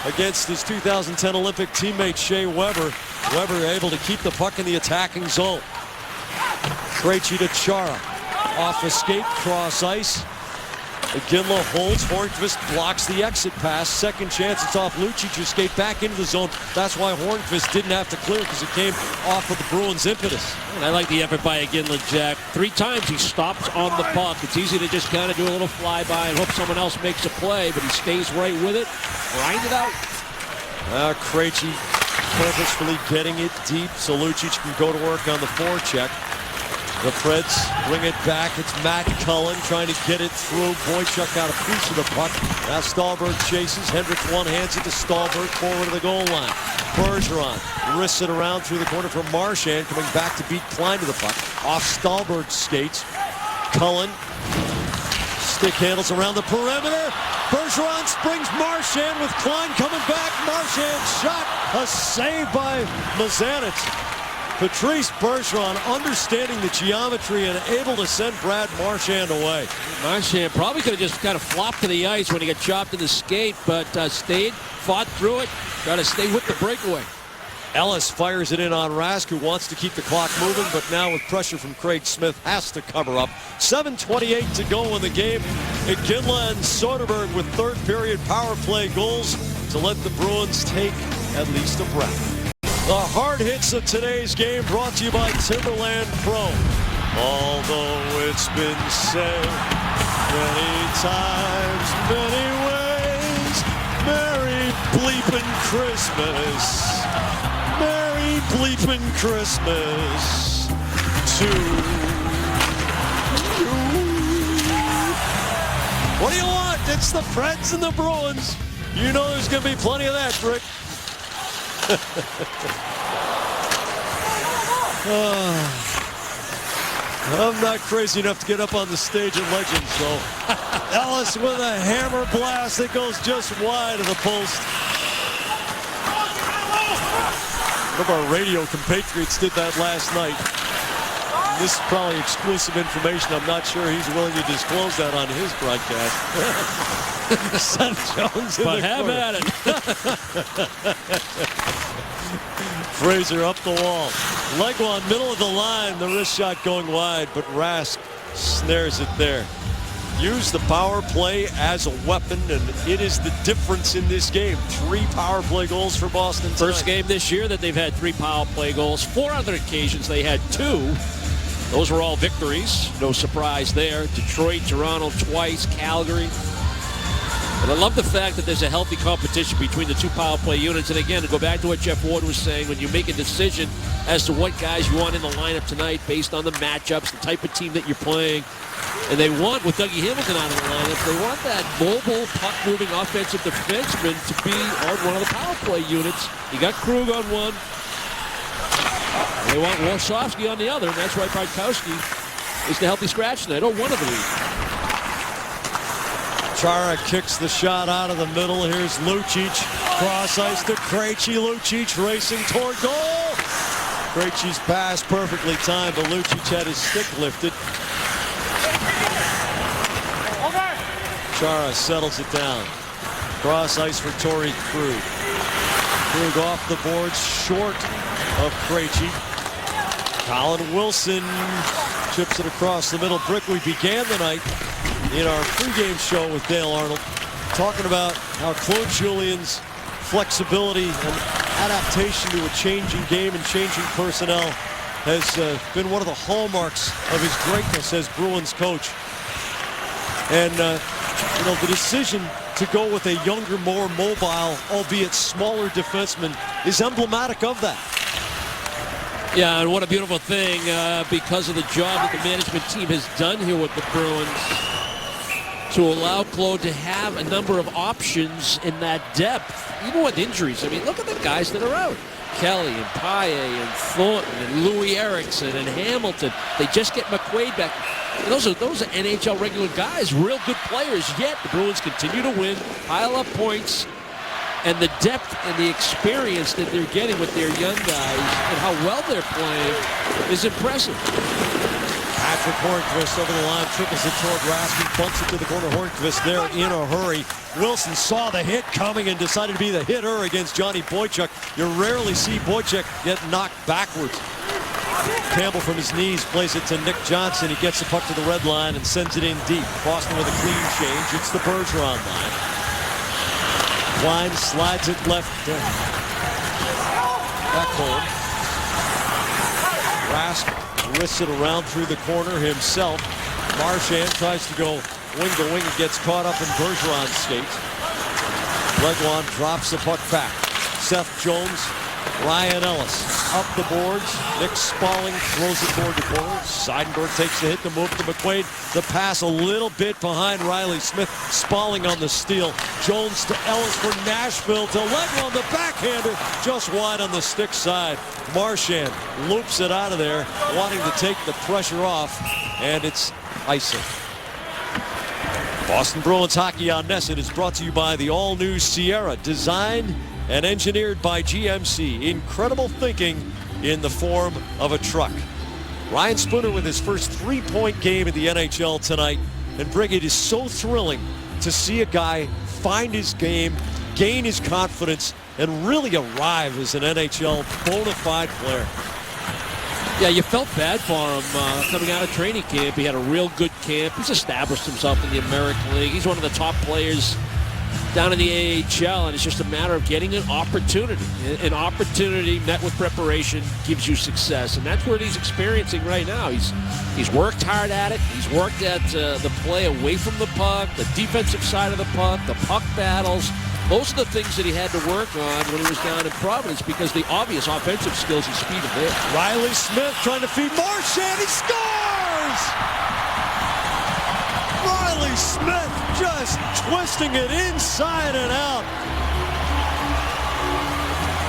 against his 2010 Olympic teammate Shea Weber. Weber able to keep the puck in the attacking zone. Krejci to Chara. Off a skate, cross ice. Iginla holds. Hornqvist blocks the exit pass. Second chance, it's off Lucic to skate back into the zone. That's why Hornqvist didn't have to clear, because it came off of the Bruins' impetus. And I like the effort by Iginla, Jack. 3 times he stops on the puck. It's easy to just kind of do a little flyby and hope someone else makes a play, but he stays right with it. Grind it out. Krejci purposefully getting it deep so Lucic can go to work on the forecheck. The Preds bring it back. It's Matt Cullen trying to get it through. Boychuk got a piece of the puck. Now Stahlberg chases. Hendricks one-hands it to Stahlberg forward of the goal line. Bergeron wrists it around through the corner for Marchand, coming back to beat Klein to the puck. Off Stahlberg's skates. Cullen. Stick handles around the perimeter. Bergeron springs Marchand with Klein coming back. Marchand shot. A save by Mazanec. Patrice Bergeron understanding the geometry and able to send Brad Marchand away. Marchand probably could have just kind of flopped to the ice when he got chopped in the skate, but stayed, fought through it, got to stay with the breakaway. Ellis fires it in on Rask, who wants to keep the clock moving, but now with pressure from Craig Smith, has to cover up. 7:28 to go in the game. Iginla and Soderberg with third period power play goals to let the Bruins take at least a breath. The hard hits of today's game brought to you by Timberland Pro. Although it's been said many times, many ways, Merry bleepin' Christmas. Merry bleepin' Christmas to you. What do you want? It's the Preds and the Bruins. You know there's going to be plenty of that, Rick. I'm not crazy enough to get up on the stage at Legends, so Ellis with a hammer blast that goes just wide of the post. One of our radio compatriots did that last night. This is probably exclusive information. I'm not sure he's willing to disclose that on his broadcast. Seth Jones in But the have corner. at it. Fraser up the wall. Legwand, middle of the line. The wrist shot going wide, but Rask snares it there. Use the power play as a weapon, and it is the difference in this game. 3 power play goals for Boston tonight. First game this year that they've had 3 power play goals. 4 other occasions they had 2. Those were all victories. No surprise there. Detroit, Toronto twice, Calgary. But I love the fact that there's a healthy competition between the 2 power play units. And again, to go back to what Jeff Ward was saying, when you make a decision as to what guys you want in the lineup tonight based on the matchups, the type of team that you're playing. And they want, with Dougie Hamilton out of the lineup, they want that mobile, puck-moving offensive defenseman to be on one of the power play units. You got Krug on one. They want Warsofsky on the other, and that's why Bartkowski is the healthy scratch tonight. Oh, one of the league. Chara kicks the shot out of the middle. Here's Lucic. Cross ice to Krejci. Lucic racing toward goal. Krejci's pass perfectly timed, but Lucic had his stick lifted. Chara settles it down. Cross ice for Torrey Krug. Krug off the boards, short of Krejci. Colin Wilson chips it across the middle. Brick, we began the night in our pregame show with Dale Arnold talking about how Claude Julien's flexibility and adaptation to a changing game and changing personnel has been one of the hallmarks of his greatness as Bruins coach. And you know, the decision to go with a younger, more mobile, albeit smaller defenseman is emblematic of that. Yeah, and what a beautiful thing because of the job that the management team has done here with the Bruins to allow Claude to have a number of options in that depth, even with injuries. I mean, look at the guys that are out. Kelly and Paille and Thornton and Louis Eriksson and Hamilton. They just get McQuaid back. And those are NHL regular guys, real good players, yet the Bruins continue to win, pile up points, and the depth and the experience that they're getting with their young guys and how well they're playing is impressive. Patrick Hornqvist over the line, triples it toward Raskin, bumps it to the corner. Hornqvist there in a hurry. Wilson saw the hit coming and decided to be the hitter against Johnny Boychuk. You rarely see Boychuk get knocked backwards. Campbell from his knees plays it to Nick Johnson. He gets the puck to the red line and sends it in deep. Boston with a clean change. It's the Bergeron line. Klein slides it left back home. Rask wrists it around through the corner himself. Marchand tries to go wing to wing and gets caught up in Bergeron's skates. Legwand drops the puck back. Seth Jones, Ryan Ellis up the boards. Nick Spalling throws it toward the corner. Seidenberg takes the hit to move to McQuaid. The pass a little bit behind Riley Smith. Spalling on the steal. Jones to Ellis for Nashville to Legwand, the backhander, just wide on the stick side. Marchand loops it out of there, wanting to take the pressure off, and it's icing. Boston Bruins Hockey on NESN is brought to you by the all-new Sierra, designed and engineered by GMC. Incredible thinking in the form of a truck. Ryan Spooner with his first three-point game in the NHL tonight. And Brig, it is so thrilling to see a guy find his game, gain his confidence, and really arrive as an NHL bona fide player. Yeah, you felt bad for him coming out of training camp. He had a real good camp. He's established himself in the American League. He's one of the top players down in the AHL, and it's just a matter of getting an opportunity. An opportunity met with preparation gives you success, and that's what he's experiencing right now. He's worked hard at it. He's worked at the play away from the puck, the defensive side of the puck battles. Those are the things that he had to work on when he was down in Providence because the obvious offensive skills and speed are there. Riley Smith trying to feed Marchand. He scores! Riley Smith just twisting it inside and out.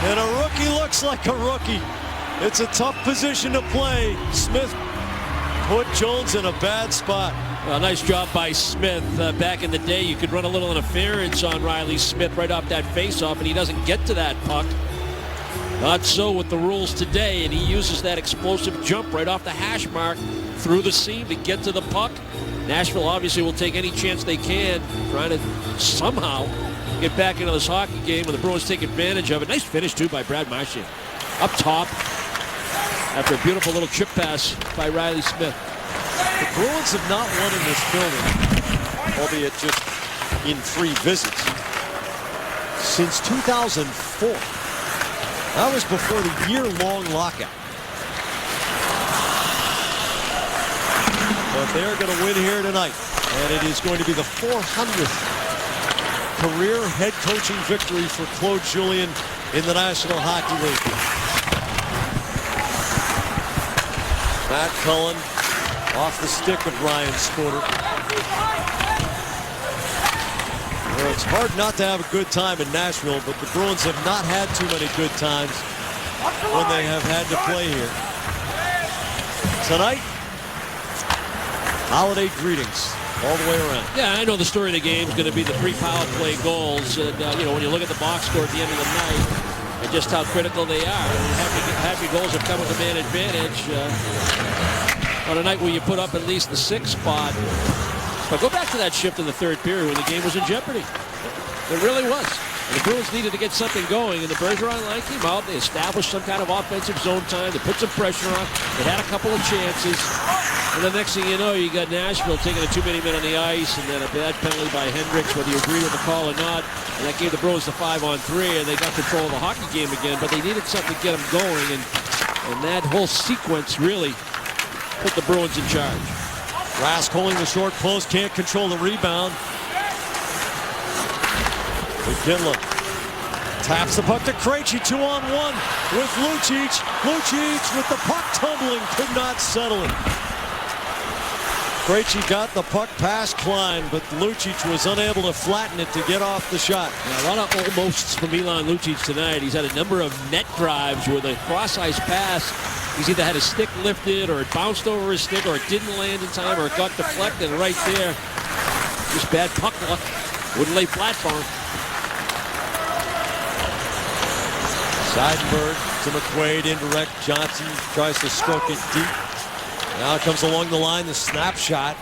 And a rookie looks like a rookie. It's a tough position to play. Smith put Jones in a bad spot. Well, nice job by Smith. Back in the day, you could run a little interference on Riley Smith right off that faceoff, and he doesn't get to that puck. Not so with the rules today, and he uses that explosive jump right off the hash mark through the seam to get to the puck. Nashville obviously will take any chance they can, trying to somehow get back into this hockey game, and the Bruins take advantage of it. Nice finish, too, by Brad Marchand. Up top, after a beautiful little chip pass by Riley Smith. The Bruins have not won in this building, albeit just in 3 visits, since 2004. That was before the year-long lockout. But they're going to win here tonight, and it is going to be the 400th career head coaching victory for Claude Julien in the National Hockey League. Matt Cullen off the stick of Ryan Scoter. Well, it's hard not to have a good time in Nashville, but the Bruins have not had too many good times when they have had to play here. Tonight, holiday greetings all the way around. Yeah, I know the story of the game is going to be the 3 power play goals. And, when you look at the box score at the end of the night and just how critical they are. Happy goals have come with a man advantage on a night where you put up at least the 6th spot. But go back to that shift in the third period when the game was in jeopardy. It really was. And the Bruins needed to get something going, and the Bergeron line came out. They established some kind of offensive zone time. They put some pressure on. They had a couple of chances. And the next thing you know, you got Nashville taking too many men on the ice, and then a bad penalty by Hendricks, whether you agree with the call or not. And that gave the Bruins the 5-on-3, and they got control of the hockey game again. But they needed something to get them going, and that whole sequence really put the Bruins in charge. Rask holding the short post, can't control the rebound. McKinley taps the puck to Krejci, 2-on-1 with Lucic. Lucic with the puck tumbling, could not settle it. Krejci got the puck past Klein, but Lucic was unable to flatten it to get off the shot. Yeah, a lot of almosts from Milan Lucic tonight. He's had a number of net drives where the cross-ice pass, he's either had his stick lifted or it bounced over his stick or it didn't land in time or it got deflected right there. Just bad puck luck. Wouldn't lay flat for him. Seidenberg to McQuaid, indirect. Johnson tries to stroke it deep. Now it comes along the line, the snapshot.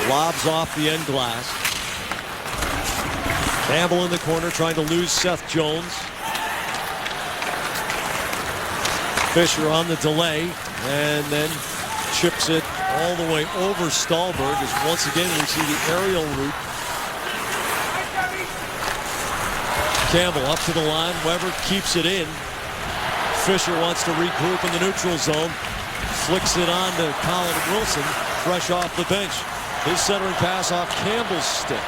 Lobs off the end glass. Campbell in the corner trying to lose Seth Jones. Fisher on the delay and then chips it all the way over Stahlberg as once again we see the aerial route. Campbell up to the line. Weber keeps it in. Fisher wants to regroup in the neutral zone. Flicks it on to Colin Wilson, fresh off the bench. His centering pass off Campbell's stick.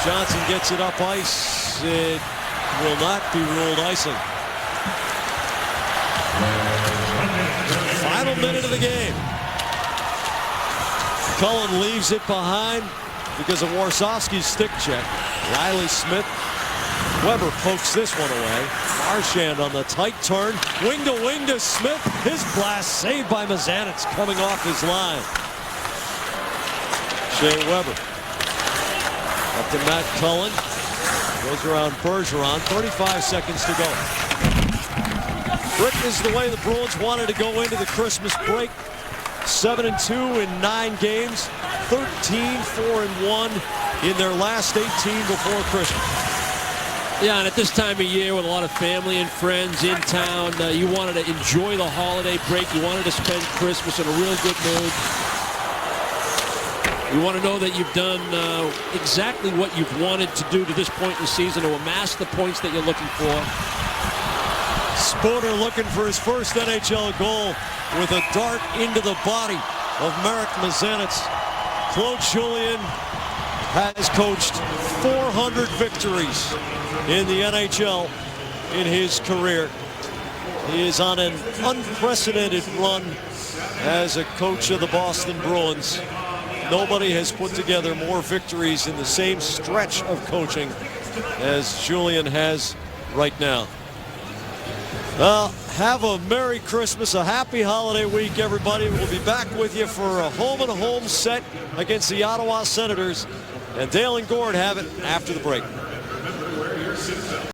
Johnson gets it up ice. It will not be ruled icing. Final minute of the game. Cullen leaves it behind because of Warsawski's stick check. Riley Smith. Weber pokes this one away. Marchand on the tight turn. Wing to Smith. His blast saved by Mazanec coming off his line. Shea Weber. Up to Matt Cullen. Goes around Bergeron. 35 seconds to go. Brick is the way the Bruins wanted to go into the Christmas break. 7-2 in 9 games. 13-4-1 in their last 18 before Christmas. Yeah, and at this time of year with a lot of family and friends in town, you wanted to enjoy the holiday break. You wanted to spend Christmas in a real good mood. You want to know that you've done exactly what you've wanted to do to this point in the season to amass the points that you're looking for. Spoder looking for his first NHL goal with a dart into the body of Marek Mazanec. Claude Julien has coached 400 victories in the NHL in his career. He is on an unprecedented run as a coach of the Boston Bruins. Nobody has put together more victories in the same stretch of coaching as Julien has right now. Well, have a Merry Christmas, a happy holiday week, everybody. We'll be back with you for a home-and-home set against the Ottawa Senators. And Dale and Gord have it after the break.